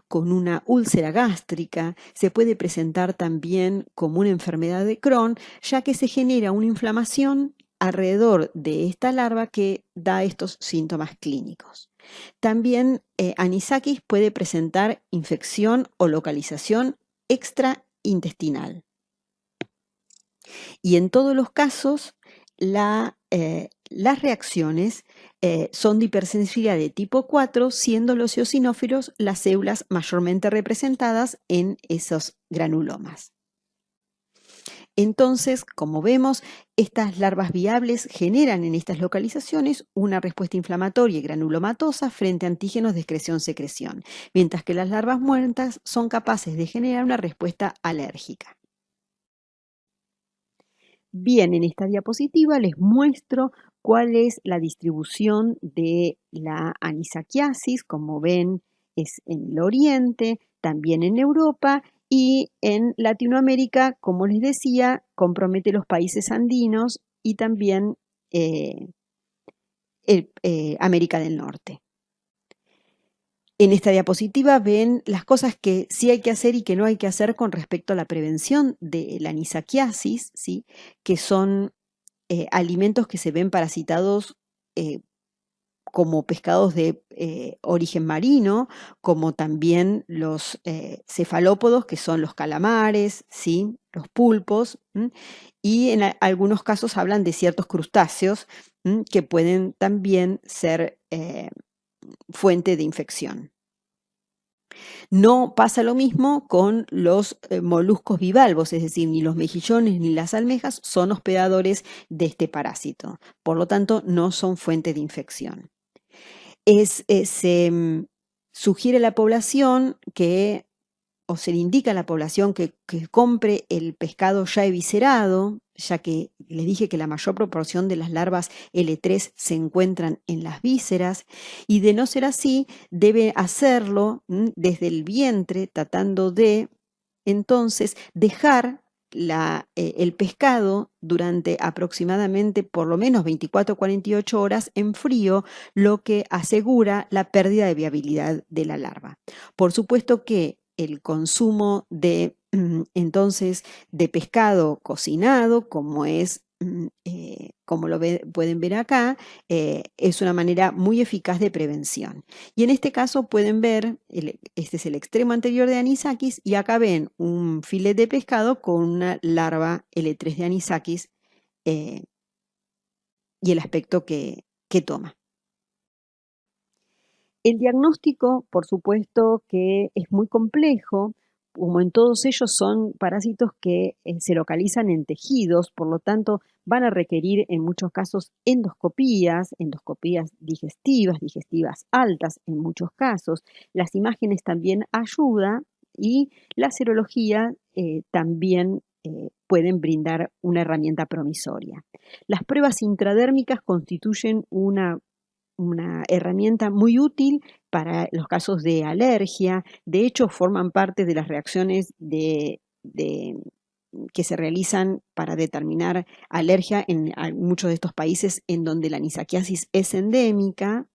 con una úlcera gástrica. Se puede presentar también como una enfermedad de Crohn, ya que se genera una inflamación alrededor de esta larva que da estos síntomas clínicos. También anisakis puede presentar infección o localización extraintestinal. Y en todos los casos, las reacciones son de hipersensibilidad de tipo 4, siendo los eosinófilos las células mayormente representadas en esos granulomas. Entonces, como vemos, estas larvas viables generan en estas localizaciones una respuesta inflamatoria y granulomatosa frente a antígenos de excreción-secreción, mientras que las larvas muertas son capaces de generar una respuesta alérgica. Bien, en esta diapositiva les muestro cuál es la distribución de la anisakiasis. Como ven, es en el Oriente, también en Europa y en Latinoamérica, como les decía, compromete los países andinos y también América del Norte. En esta diapositiva ven las cosas que sí hay que hacer y que no hay que hacer con respecto a la prevención de la anisakiasis, ¿sí? Que son alimentos que se ven parasitados como pescados de origen marino, como también los cefalópodos, que son los calamares, ¿sí? Los pulpos, y en algunos casos hablan de ciertos crustáceos que pueden también ser fuente de infección. No pasa lo mismo con los moluscos bivalvos, es decir, ni los mejillones ni las almejas son hospedadores de este parásito. Por lo tanto, no son fuente de infección. Se sugiere a la población que, o se le indica a la población que compre el pescado ya eviscerado, ya que les dije que la mayor proporción de las larvas L3 se encuentran en las vísceras, y de no ser así, debe hacerlo desde el vientre, tratando de entonces dejar el pescado durante aproximadamente por lo menos 24 o 48 horas en frío, lo que asegura la pérdida de viabilidad de la larva. Por supuesto que el consumo de entonces de pescado cocinado, como es como pueden ver acá, es una manera muy eficaz de prevención. Y en este caso pueden ver, este es el extremo anterior de Anisakis, y acá ven un filet de pescado con una larva L3 de Anisakis eh, y el aspecto que toma. El diagnóstico, por supuesto, que es muy complejo, como en todos ellos son parásitos que se localizan en tejidos, por lo tanto van a requerir en muchos casos endoscopías digestivas, digestivas altas en muchos casos. Las imágenes también ayudan y la serología también pueden brindar una herramienta promisoria. Las pruebas intradérmicas constituyen una herramienta muy útil para los casos de alergia. De hecho, forman parte de las reacciones que se realizan para determinar alergia en muchos de estos países en donde la anisakiasis es endémica,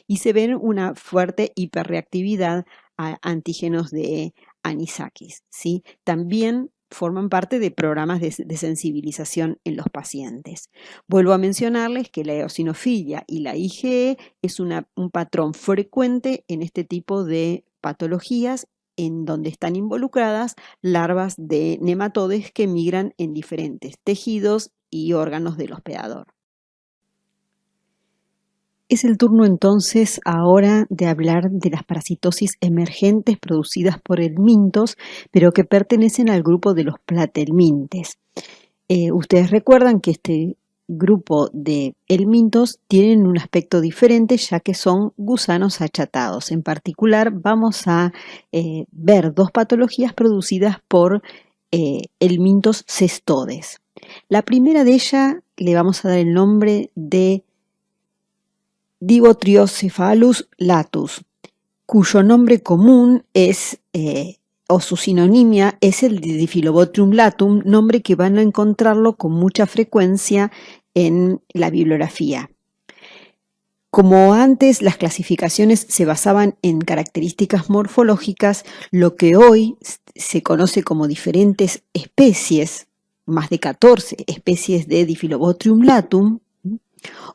y se ve una fuerte hiperreactividad a antígenos de anisakis, ¿sí? También forman parte de programas de sensibilización en los pacientes. Vuelvo a mencionarles que la eosinofilia y la IgE es un patrón frecuente en este tipo de patologías en donde están involucradas larvas de nematodes que migran en diferentes tejidos y órganos del hospedador. Es el turno entonces ahora de hablar de las parasitosis emergentes producidas por helmintos, pero que pertenecen al grupo de los platelmintes. Ustedes recuerdan que este grupo de helmintos tienen un aspecto diferente, ya que son gusanos achatados. En particular, vamos a ver dos patologías producidas por helmintos cestodes. La primera de ellas le vamos a dar el nombre de Dibotriocephalus latus, cuyo nombre común es o su sinonimia es el de Diphyllobotrium latum, nombre que van a encontrarlo con mucha frecuencia en la bibliografía. Como antes las clasificaciones se basaban en características morfológicas, lo que hoy se conoce como diferentes especies, más de 14 especies de Diphyllobotrium latum,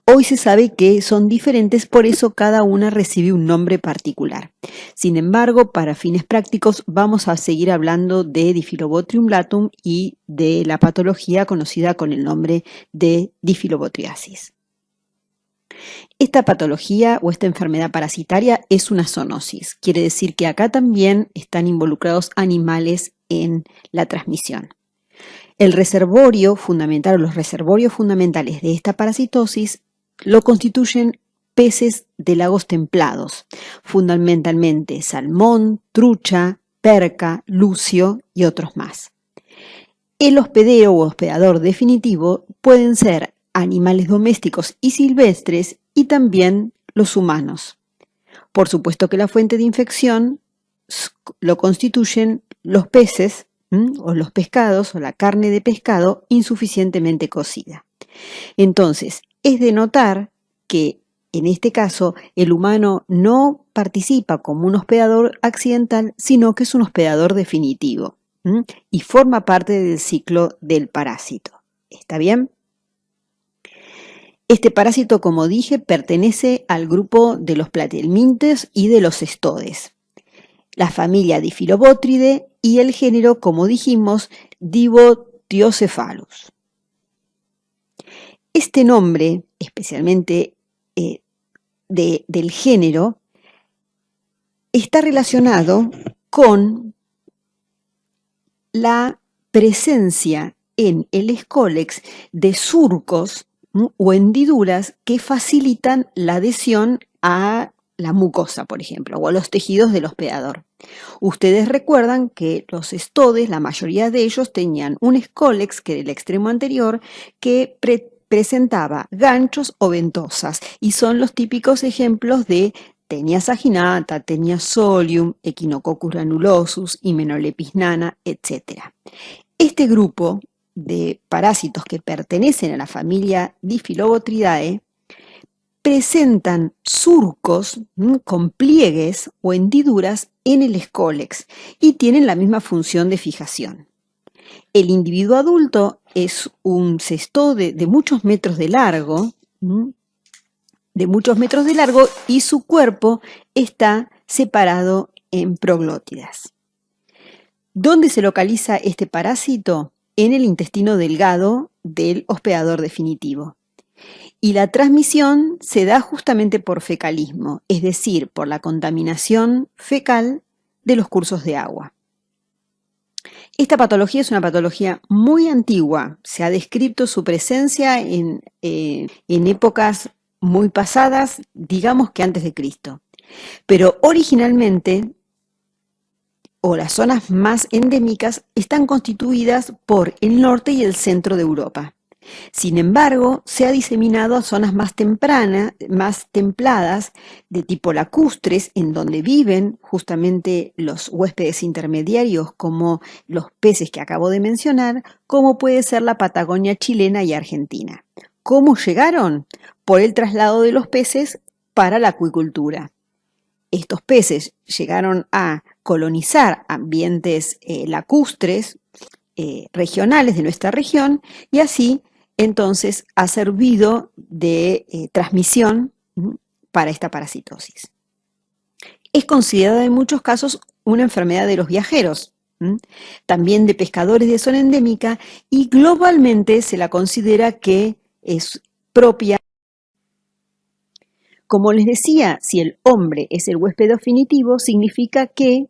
hoy se sabe que son diferentes, por eso cada una recibe un nombre particular. Sin embargo, para fines prácticos vamos a seguir hablando de Diphyllobotrium latum y de la patología conocida con el nombre de Diphyllobotriasis. Esta patología o esta enfermedad parasitaria es una zoonosis, quiere decir que acá también están involucrados animales en la transmisión. El reservorio fundamental o los reservorios fundamentales de esta parasitosis lo constituyen peces de lagos templados, fundamentalmente salmón, trucha, perca, lucio y otros más. El hospedero o hospedador definitivo pueden ser animales domésticos y silvestres y también los humanos. Por supuesto que la fuente de infección lo constituyen los peces o los pescados o la carne de pescado insuficientemente cocida. Entonces, es de notar que en este caso el humano no participa como un hospedador accidental, sino que es un hospedador definitivo y forma parte del ciclo del parásito. ¿Está bien? Este parásito, como dije, pertenece al grupo de los platelmintes y de los cestodes, la familia Diphyllobotridae y el género, como dijimos, Dibotriocephalus. Este nombre, especialmente del género, está relacionado con la presencia en el escólex de surcos o hendiduras que facilitan la adhesión a la mucosa, por ejemplo, o a los tejidos del hospedador. Ustedes recuerdan que los estodes, la mayoría de ellos tenían un escólex, que era el extremo anterior, que presentaba ganchos o ventosas, y son los típicos ejemplos de Taenia saginata, Taenia solium, Echinococcus granulosus, Hymenopeltis nana, etc. Este grupo de parásitos que pertenecen a la familia Diphyllobothridae presentan surcos con pliegues o hendiduras en el escólex y tienen la misma función de fijación. El individuo adulto es un cestode de muchos metros de largo, y su cuerpo está separado en proglótidas. ¿Dónde se localiza este parásito? En el intestino delgado del hospedador definitivo. Y la transmisión se da justamente por fecalismo, es decir, por la contaminación fecal de los cursos de agua. Esta patología es una patología muy antigua. Se ha descrito su presencia en épocas muy pasadas, digamos que antes de Cristo. Pero originalmente, o las zonas más endémicas, están constituidas por el norte y el centro de Europa. Sin embargo, se ha diseminado a zonas más templadas, de tipo lacustres, en donde viven justamente los huéspedes intermediarios, como los peces que acabo de mencionar, como puede ser la Patagonia chilena y argentina. ¿Cómo llegaron? Por el traslado de los peces para la acuicultura. Estos peces llegaron a colonizar ambientes lacustres regionales de nuestra región, y así entonces ha servido de transmisión para esta parasitosis. Es considerada en muchos casos una enfermedad de los viajeros, también de pescadores de zona endémica, y globalmente se la considera que es propia. Como les decía, si el hombre es el huésped definitivo, significa que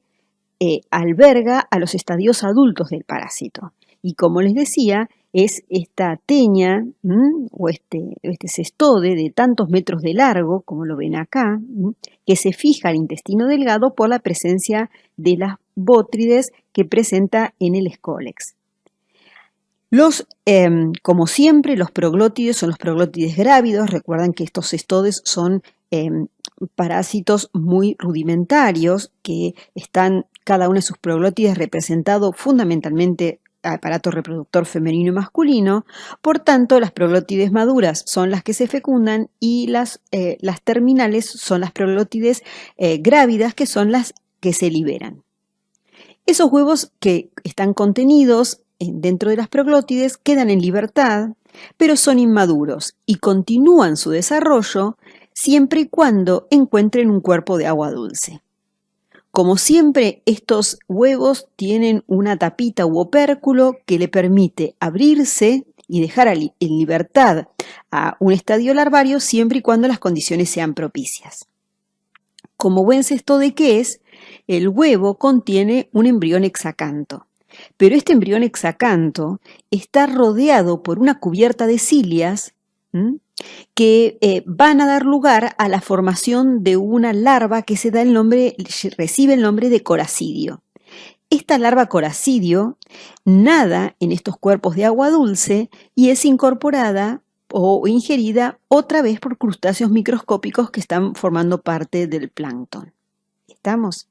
alberga a los estadios adultos del parásito. Y como les decía, es esta teña o este cestode de tantos metros de largo, como lo ven acá, que se fija al intestino delgado por la presencia de las bótrides que presenta en el escólex. Como siempre, los proglótides son los proglótides grávidos. Recuerdan que estos cestodes son parásitos muy rudimentarios, que están cada una de sus proglótides representado fundamentalmente aparato reproductor femenino y masculino. Por tanto, las proglótides maduras son las que se fecundan, y las terminales son las proglótides grávidas, que son las que se liberan. Esos huevos que están contenidos dentro de las proglótides quedan en libertad, pero son inmaduros y continúan su desarrollo siempre y cuando encuentren un cuerpo de agua dulce. Como siempre, estos huevos tienen una tapita u opérculo que le permite abrirse y dejar en libertad a un estadio larvario siempre y cuando las condiciones sean propicias. Como buen cestode que es, el huevo contiene un embrión hexacanto, pero este embrión hexacanto está rodeado por una cubierta de cilias que van a dar lugar a la formación de una larva que recibe el nombre de coracidio. Esta larva coracidio nada en estos cuerpos de agua dulce y es incorporada o ingerida otra vez por crustáceos microscópicos que están formando parte del plancton. ¿Estamos?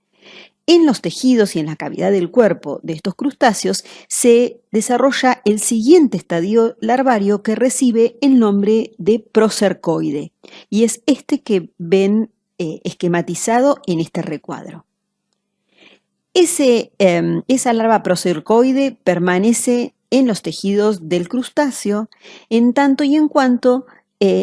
En los tejidos y en la cavidad del cuerpo de estos crustáceos se desarrolla el siguiente estadio larvario, que recibe el nombre de procercoide, y es este que ven esquematizado en este recuadro. Esa larva procercoide permanece en los tejidos del crustáceo en tanto y en cuanto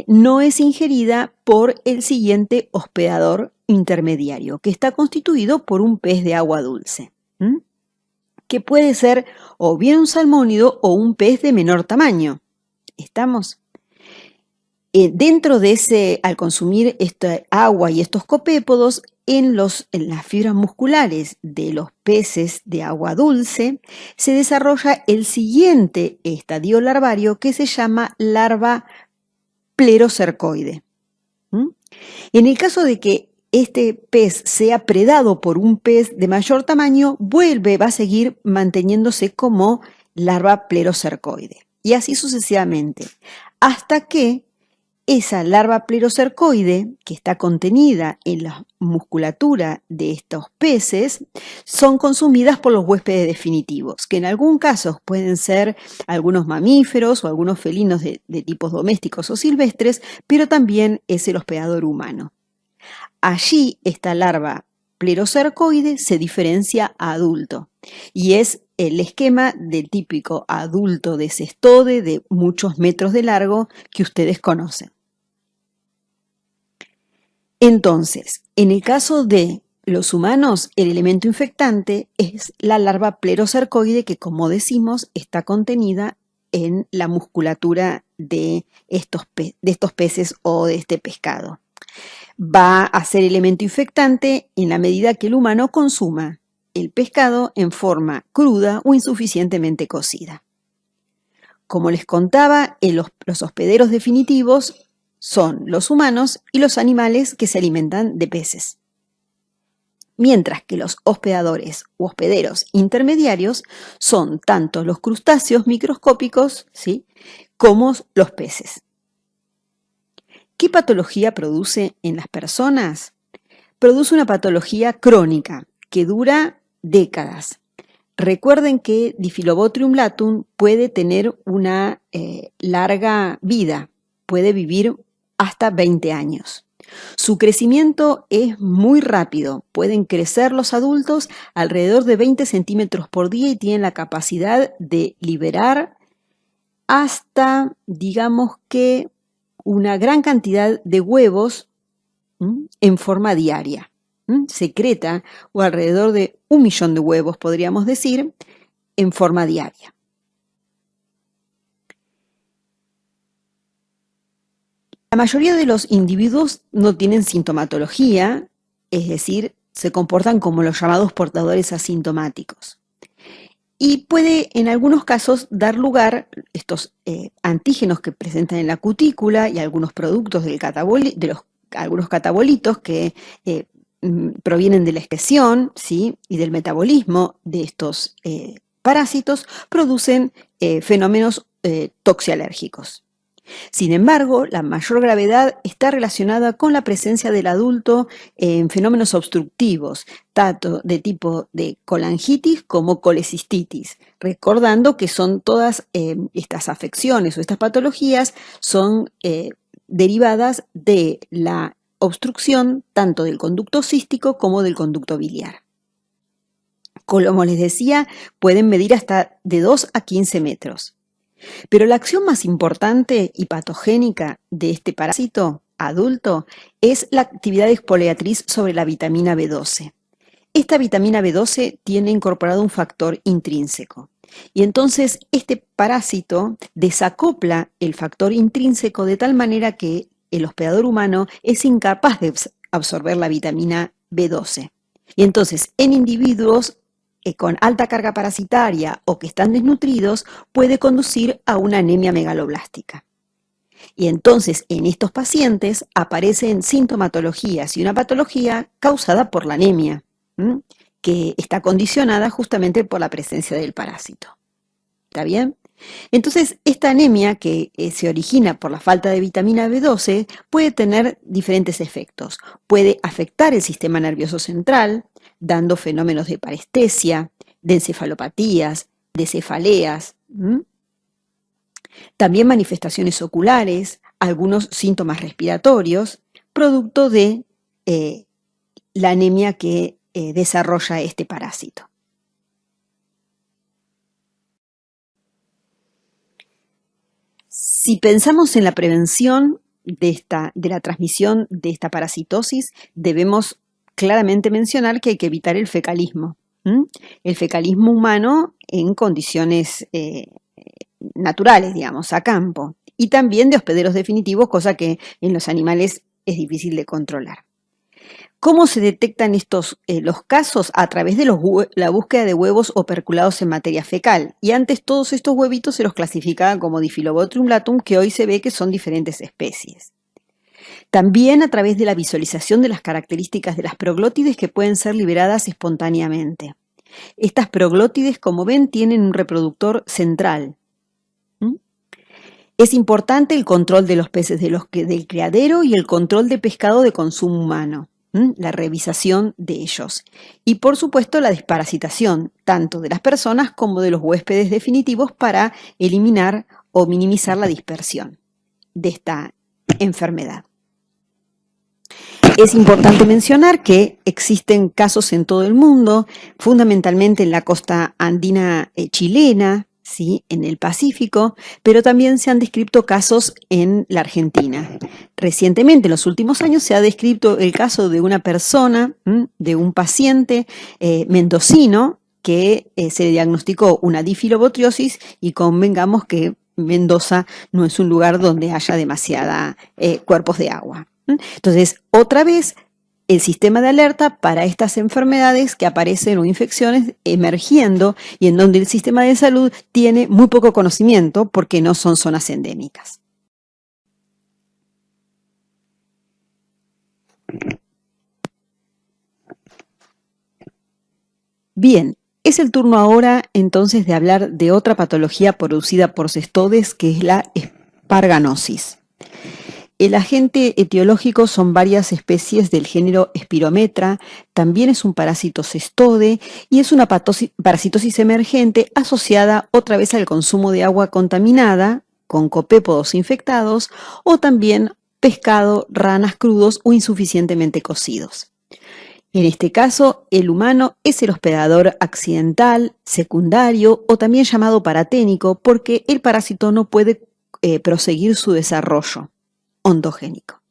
no es ingerida por el siguiente hospedador intermediario, que está constituido por un pez de agua dulce, que puede ser o bien un salmónido o un pez de menor tamaño. ¿Estamos? Dentro de al consumir esta agua y estos copépodos, en las fibras musculares de los peces de agua dulce se desarrolla el siguiente estadio larvario que se llama larva plerocercoide. En el caso de que este pez sea predado por un pez de mayor tamaño, va a seguir manteniéndose como larva plerocercoide. Y así sucesivamente, hasta que esa larva plerocercoide, que está contenida en la musculatura de estos peces, son consumidas por los huéspedes definitivos, que en algún caso pueden ser algunos mamíferos o algunos felinos de tipos domésticos o silvestres, pero también es el hospedador humano. Allí esta larva plerocercoide se diferencia a adulto y es el esquema del típico adulto de cestode de muchos metros de largo que ustedes conocen. Entonces, en el caso de los humanos, el elemento infectante es la larva plerocercoide que, como decimos, está contenida en la musculatura de estos peces o de este pescado. Va a ser elemento infectante en la medida que el humano consuma el pescado en forma cruda o insuficientemente cocida. Como les contaba, los hospederos definitivos son los humanos y los animales que se alimentan de peces. Mientras que los hospedadores u hospederos intermediarios son tanto los crustáceos microscópicos, ¿sí?, como los peces. ¿Qué patología produce en las personas? Produce una patología crónica que dura décadas. Recuerden que Diphyllobotrium latum puede tener una larga vida, puede vivir hasta 20 años. Su crecimiento es muy rápido, pueden crecer los adultos alrededor de 20 centímetros por día y tienen la capacidad de liberar hasta, digamos que, una gran cantidad de huevos en forma diaria. Secreta o alrededor de 1 millón de huevos, podríamos decir, en forma diaria. La mayoría de los individuos no tienen sintomatología, es decir, se comportan como los llamados portadores asintomáticos. Y puede en algunos casos dar lugar estos antígenos que presentan en la cutícula y algunos productos algunos catabolitos que provienen de la excreción, ¿sí?, y del metabolismo de estos parásitos, producen fenómenos toxialérgicos. Sin embargo, la mayor gravedad está relacionada con la presencia del adulto en fenómenos obstructivos, tanto de tipo de colangitis como colecistitis, recordando que son todas estas afecciones o estas patologías son derivadas de la obstrucción tanto del conducto cístico como del conducto biliar. Como les decía, pueden medir hasta de 2 a 15 metros. Pero la acción más importante y patogénica de este parásito adulto es la actividad exfoliatriz sobre la vitamina B12. Esta vitamina B12 tiene incorporado un factor intrínseco. Y entonces este parásito desacopla el factor intrínseco de tal manera que el hospedador humano es incapaz de absorber la vitamina B12. Y entonces en individuos con alta carga parasitaria o que están desnutridos, puede conducir a una anemia megaloblástica. Y entonces en estos pacientes aparecen sintomatologías y una patología causada por la anemia, que está condicionada justamente por la presencia del parásito. ¿Está bien? Entonces, esta anemia que se origina por la falta de vitamina B12 puede tener diferentes efectos. Puede afectar el sistema nervioso central, dando fenómenos de parestesia, de encefalopatías, de cefaleas. También manifestaciones oculares, algunos síntomas respiratorios, producto de la anemia que desarrolla este parásito. Si pensamos en la prevención de la transmisión de esta parasitosis, debemos claramente mencionar que hay que evitar el fecalismo. El fecalismo humano en condiciones naturales, digamos, a campo, y también de hospederos definitivos, cosa que en los animales es difícil de controlar. ¿Cómo se detectan los casos? A través de la búsqueda de huevos operculados en materia fecal. Y antes todos estos huevitos se los clasificaban como Diphyllobotrium latum, que hoy se ve que son diferentes especies. También a través de la visualización de las características de las proglótides que pueden ser liberadas espontáneamente. Estas proglótides, como ven, tienen un reproductor central. Es importante el control de los peces del criadero y el control de pescado de consumo humano, la revisación de ellos. Y por supuesto la desparasitación, tanto de las personas como de los huéspedes definitivos para eliminar o minimizar la dispersión de esta enfermedad. Es importante mencionar que existen casos en todo el mundo, fundamentalmente en la costa andina chilena, ¿sí?, en el Pacífico, pero también se han descrito casos en la Argentina. Recientemente, en los últimos años, se ha descrito el caso de una persona, de un paciente mendocino, que se diagnosticó una difilobotriosis, y convengamos que Mendoza no es un lugar donde haya demasiada cuerpos de agua. Entonces, otra vez, el sistema de alerta para estas enfermedades que aparecen o infecciones emergiendo y en donde el sistema de salud tiene muy poco conocimiento porque no son zonas endémicas. Bien, es el turno ahora entonces de hablar de otra patología producida por cestodes, que es la esparganosis. El agente etiológico son varias especies del género Spirometra, también es un parásito cestode y es una parasitosis emergente asociada otra vez al consumo de agua contaminada con copépodos infectados o también pescado, ranas crudos o insuficientemente cocidos. En este caso, el humano es el hospedador accidental, secundario o también llamado paraténico porque el parásito no puede proseguir su desarrollo ondogénico.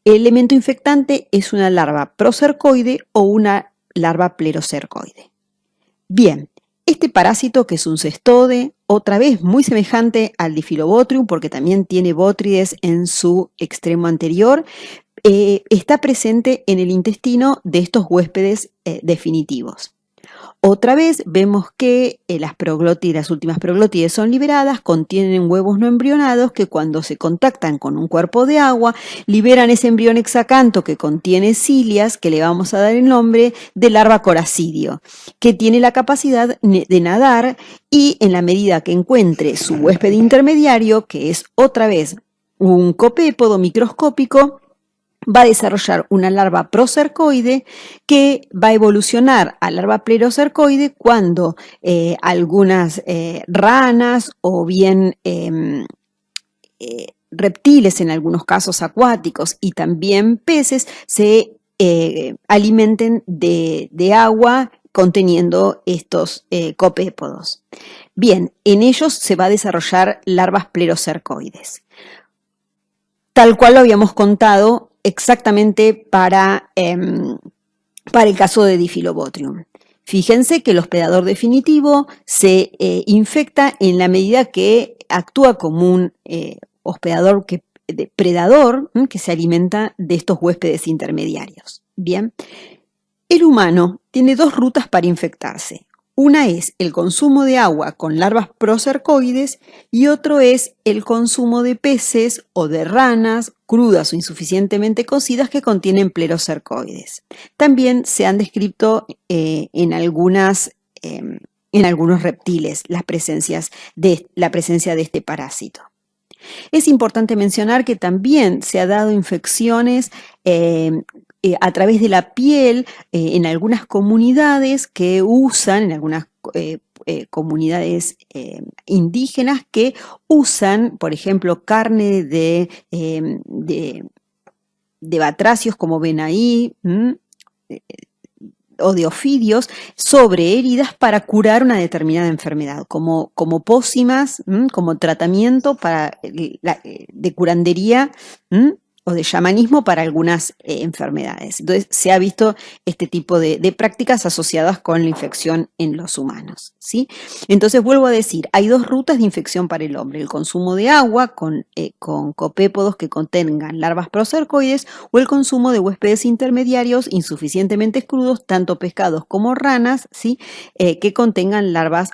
El elemento infectante es una larva procercoide o una larva plerocercoide. Bien, este parásito, que es un cestode, otra vez muy semejante al Diphyllobotrium porque también tiene bótrides en su extremo anterior, está presente en el intestino de estos huéspedes definitivos. Otra vez vemos que las últimas proglótides son liberadas, contienen huevos no embrionados que cuando se contactan con un cuerpo de agua liberan ese embrión hexacanto que contiene cilias, que le vamos a dar el nombre de larva coracidio, que tiene la capacidad de nadar y en la medida que encuentre su huésped intermediario, que es otra vez un copépodo microscópico, va a desarrollar una larva procercoide que va a evolucionar a larva plerocercoide cuando algunas ranas o bien reptiles, en algunos casos acuáticos, y también peces se alimenten de agua conteniendo estos copépodos. Bien, en ellos se va a desarrollar larvas plerocercoides, tal cual lo habíamos contado exactamente para el caso de Diphyllobotrium. Fíjense que el hospedador definitivo se infecta en la medida que actúa como un hospedador predador que se alimenta de estos huéspedes intermediarios. Bien, el humano tiene dos rutas para infectarse. Una es el consumo de agua con larvas procercoides y otro es el consumo de peces o de ranas crudas o insuficientemente cocidas que contienen plerocercoides. También se han descrito en algunos reptiles la presencia de este parásito. Es importante mencionar que también se ha dado infecciones a través de la piel en algunas comunidades que usan, en algunas comunidades indígenas que usan, por ejemplo, carne de batracios, como ven ahí, o de ofidios, sobre heridas para curar una determinada enfermedad, como pócimas, como tratamiento de curandería o de chamanismo para algunas enfermedades. Entonces se ha visto este tipo de prácticas asociadas con la infección en los humanos, ¿sí? Entonces vuelvo a decir, hay dos rutas de infección para el hombre: el consumo de agua con copépodos que contengan larvas procercoides, o el consumo de huéspedes intermediarios insuficientemente crudos, tanto pescados como ranas, ¿sí? Que contengan larvas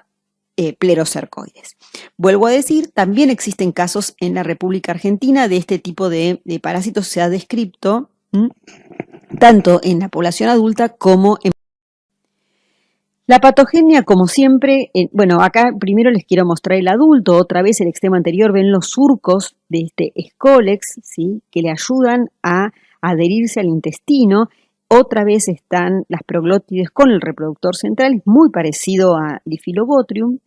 plerocercoides. Vuelvo a decir, también existen casos en la República Argentina de este tipo de parásitos. Se ha descrito tanto en la población adulta como en... La patogenia, como siempre, bueno, acá primero les quiero mostrar el adulto. Otra vez el extremo anterior ven los surcos de este Scolex, ¿sí? Que le ayudan a adherirse al intestino. Otra vez están las proglótides con el reproductor central, muy parecido a Diphyllobotrium,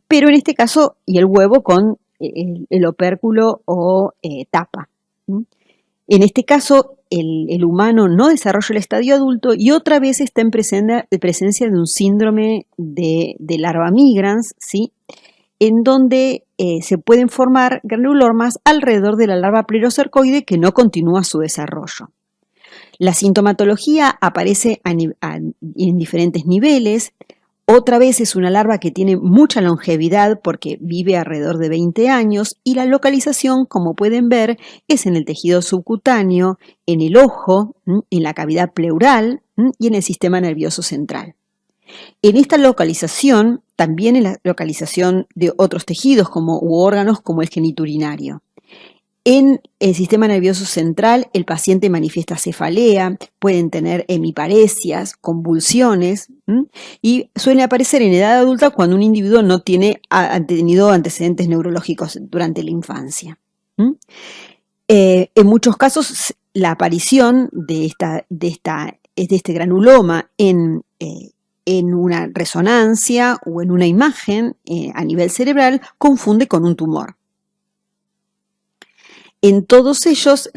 pero en este caso, y el huevo con el opérculo o tapa. En este caso, el humano no desarrolla el estadio adulto y otra vez está en presencia de un síndrome de larva migrans, ¿sí? En donde se pueden formar granulormas alrededor de la larva plerocercoide que no continúa su desarrollo. La sintomatología aparece en diferentes niveles. Otra vez es una larva que tiene mucha longevidad porque vive alrededor de 20 años, y la localización, como pueden ver, es en el tejido subcutáneo, en el ojo, en la cavidad pleural y en el sistema nervioso central. En esta localización, también en la localización de otros tejidos u órganos como el geniturinario. En el sistema nervioso central, el paciente manifiesta cefalea, pueden tener hemiparesias, convulsiones, y suele aparecer en edad adulta cuando un individuo no ha tenido antecedentes neurológicos durante la infancia. En muchos casos, la aparición de este granuloma en una resonancia o en una imagen a nivel cerebral confunde con un tumor. En todos ellos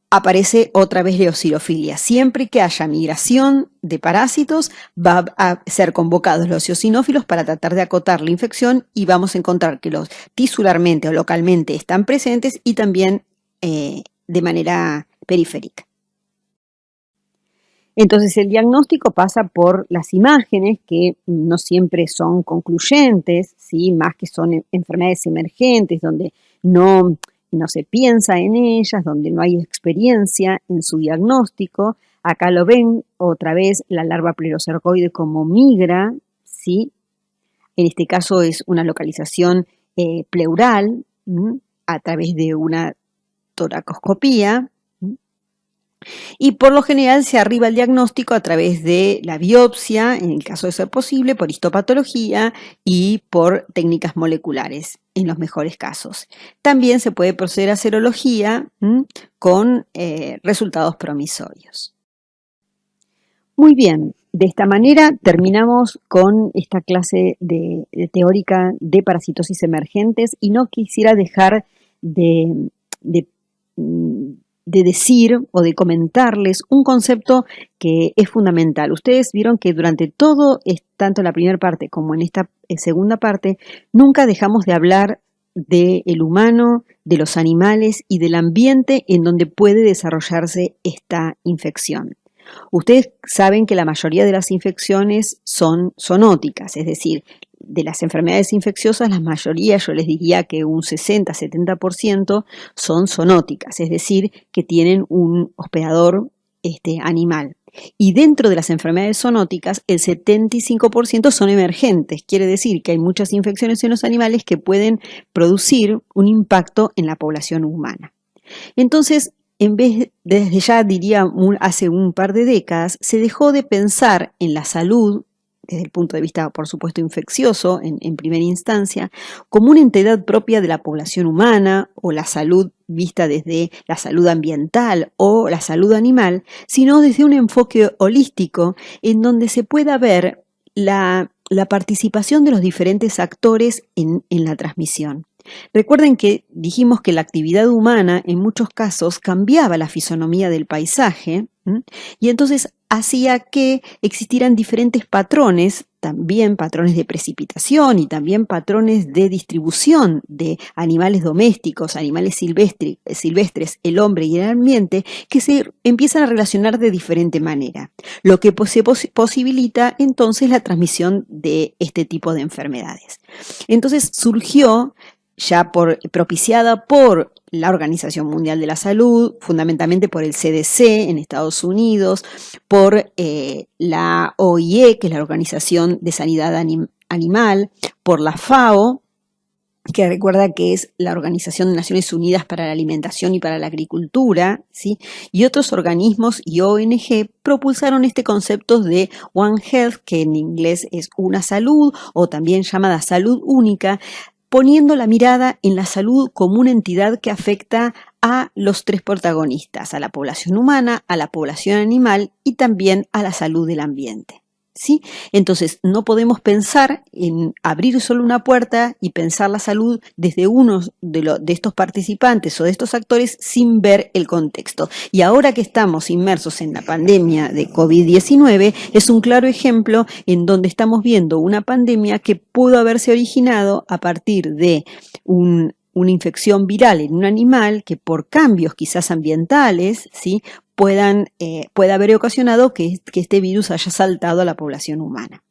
aparece otra vez la eosinofilia. Siempre que haya migración de parásitos, va a ser convocados los eosinófilos para tratar de acotar la infección, y vamos a encontrar que los tisularmente o localmente están presentes y también de manera periférica. Entonces el diagnóstico pasa por las imágenes, que no siempre son concluyentes, ¿sí? Más que son enfermedades emergentes donde no se piensa en ellas, donde no hay experiencia en su diagnóstico. Acá lo ven otra vez la larva plerocercoide como migra, ¿sí? En este caso es una localización pleural a través de una toracoscopía. Y por lo general se arriba el diagnóstico a través de la biopsia, en el caso de ser posible, por histopatología y por técnicas moleculares, en los mejores casos. También se puede proceder a serología con resultados promisorios. Muy bien, de esta manera terminamos con esta clase teórica de parasitosis emergentes, y no quisiera dejar de decir o de comentarles un concepto que es fundamental. Ustedes vieron que durante todo, tanto en la primera parte como en esta segunda parte, nunca dejamos de hablar del humano, de los animales y del ambiente en donde puede desarrollarse esta infección. Ustedes saben que la mayoría de las infecciones son zoonóticas, es decir, de las enfermedades infecciosas, la mayoría, yo les diría que un 60-70% son zoonóticas, es decir, que tienen un hospedador animal. Y dentro de las enfermedades zoonóticas, el 75% son emergentes, quiere decir que hay muchas infecciones en los animales que pueden producir un impacto en la población humana. Entonces, en vez, desde ya diría hace un par de décadas, se dejó de pensar en la salud, desde el punto de vista, por supuesto, infeccioso, en primera instancia, como una entidad propia de la población humana, o la salud vista desde la salud ambiental o la salud animal, sino desde un enfoque holístico en donde se pueda ver la participación de los diferentes actores en la transmisión. Recuerden que dijimos que la actividad humana en muchos casos cambiaba la fisonomía del paisaje, y entonces hacía que existieran diferentes patrones también patrones de precipitación y también patrones de distribución de animales domésticos, animales silvestres, el hombre y el ambiente, que se empiezan a relacionar de diferente manera, lo que posibilita entonces la transmisión de este tipo de enfermedades. Entonces surgió, ya propiciada por la Organización Mundial de la Salud, fundamentalmente por el CDC en Estados Unidos, por la OIE, que es la Organización de Sanidad Animal, por la FAO, que recuerda que es la Organización de Naciones Unidas para la Alimentación y para la Agricultura, ¿sí? Y otros organismos y ONG propulsaron este concepto de One Health, que en inglés es una salud, o también llamada salud única, poniendo la mirada en la salud como una entidad que afecta a los tres protagonistas, a la población humana, a la población animal y también a la salud del ambiente. ¿Sí? Entonces, no podemos pensar en abrir solo una puerta y pensar la salud desde uno de estos participantes o de estos actores sin ver el contexto. Y ahora que estamos inmersos en la pandemia de COVID-19, es un claro ejemplo en donde estamos viendo una pandemia que pudo haberse originado a partir de una infección viral en un animal que por cambios quizás ambientales, ¿sí?, pueda haber ocasionado que este virus haya saltado a la población humana.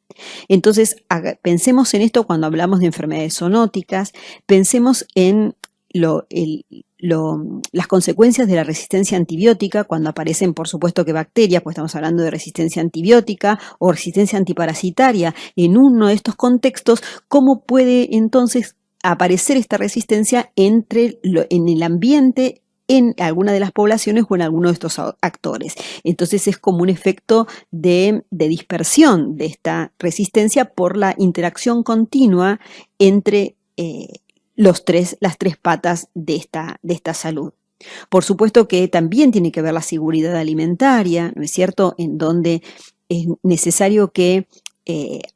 Entonces, pensemos en esto cuando hablamos de enfermedades zoonóticas, pensemos en las consecuencias de la resistencia antibiótica cuando aparecen, por supuesto que bacterias, pues estamos hablando de resistencia antibiótica o resistencia antiparasitaria. En uno de estos contextos, ¿cómo puede entonces aparecer esta resistencia en el ambiente, en alguna de las poblaciones o en alguno de estos actores? Tres es como un efecto de dispersión de esta resistencia por la interacción continua entre las tres patas de esta salud. Por supuesto que también tiene que ver la seguridad alimentaria, ¿no es cierto?, en donde es necesario que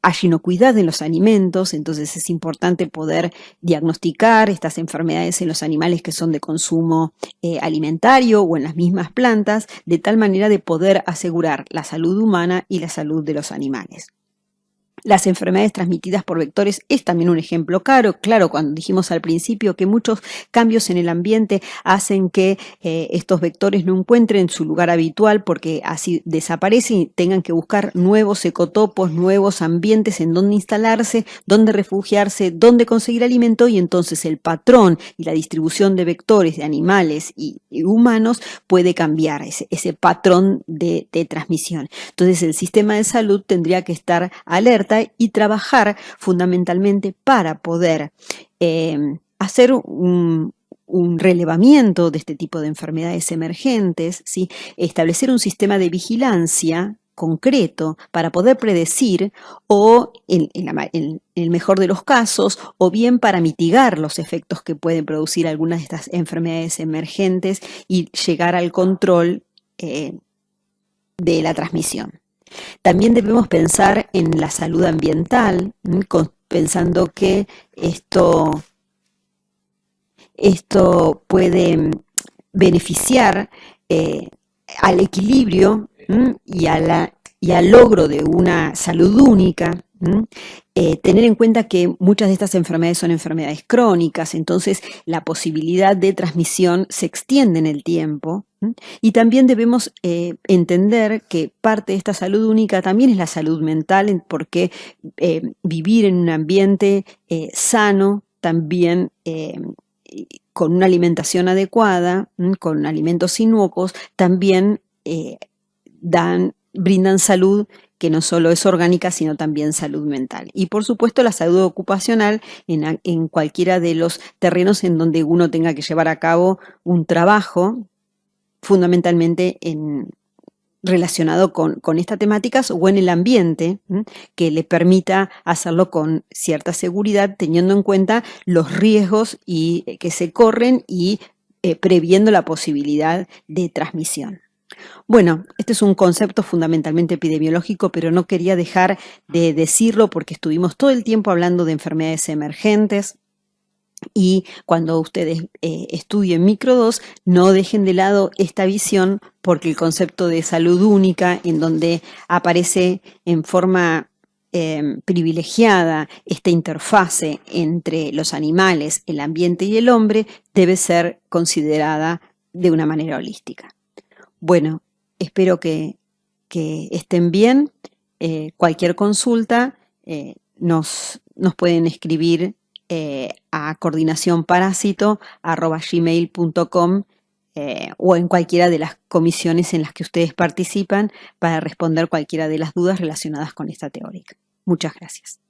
haya inocuidad en los alimentos, entonces es importante poder diagnosticar estas enfermedades en los animales que son de consumo alimentario o en las mismas plantas, de tal manera de poder asegurar la salud humana y la salud de los animales. Las enfermedades transmitidas por vectores es también un ejemplo claro, cuando dijimos al principio que muchos cambios en el ambiente hacen que estos vectores no encuentren su lugar habitual porque así desaparecen y tengan que buscar nuevos ecotopos, nuevos ambientes en donde instalarse, donde refugiarse, donde conseguir alimento, y entonces el patrón y la distribución de vectores de animales y humanos puede cambiar ese patrón de transmisión. Entonces el sistema de salud tendría que estar alerta y trabajar fundamentalmente para poder hacer un relevamiento de este tipo de enfermedades emergentes, ¿sí?, establecer un sistema de vigilancia concreto para poder predecir o, en el mejor de los casos, o bien para mitigar los efectos que pueden producir algunas de estas enfermedades emergentes y llegar al control de la transmisión. También debemos pensar en la salud ambiental, pensando que esto puede beneficiar al equilibrio y al logro de una salud única. Tener en cuenta que muchas de estas enfermedades son enfermedades crónicas, entonces la posibilidad de transmisión se extiende en el tiempo. Y también debemos entender que parte de esta salud única también es la salud mental, porque vivir en un ambiente sano, también con una alimentación adecuada, con alimentos inocuos, también brindan salud que no solo es orgánica, sino también salud mental. Y por supuesto la salud ocupacional en cualquiera de los terrenos en donde uno tenga que llevar a cabo un trabajo, fundamentalmente relacionado con estas temáticas, o en el ambiente, que le permita hacerlo con cierta seguridad, teniendo en cuenta los riesgos que se corren y previendo la posibilidad de transmisión. Bueno, este es un concepto fundamentalmente epidemiológico, pero no quería dejar de decirlo porque estuvimos todo el tiempo hablando de enfermedades emergentes. Y cuando ustedes estudien micro-2, no dejen de lado esta visión, porque el concepto de salud única, en donde aparece en forma privilegiada esta interfase entre los animales, el ambiente y el hombre, debe ser considerada de una manera holística. Bueno, espero que estén bien. Cualquier consulta nos pueden escribir a coordinacionparásito@gmail.com o en cualquiera de las comisiones en las que ustedes participan para responder cualquiera de las dudas relacionadas con esta teórica. Muchas gracias.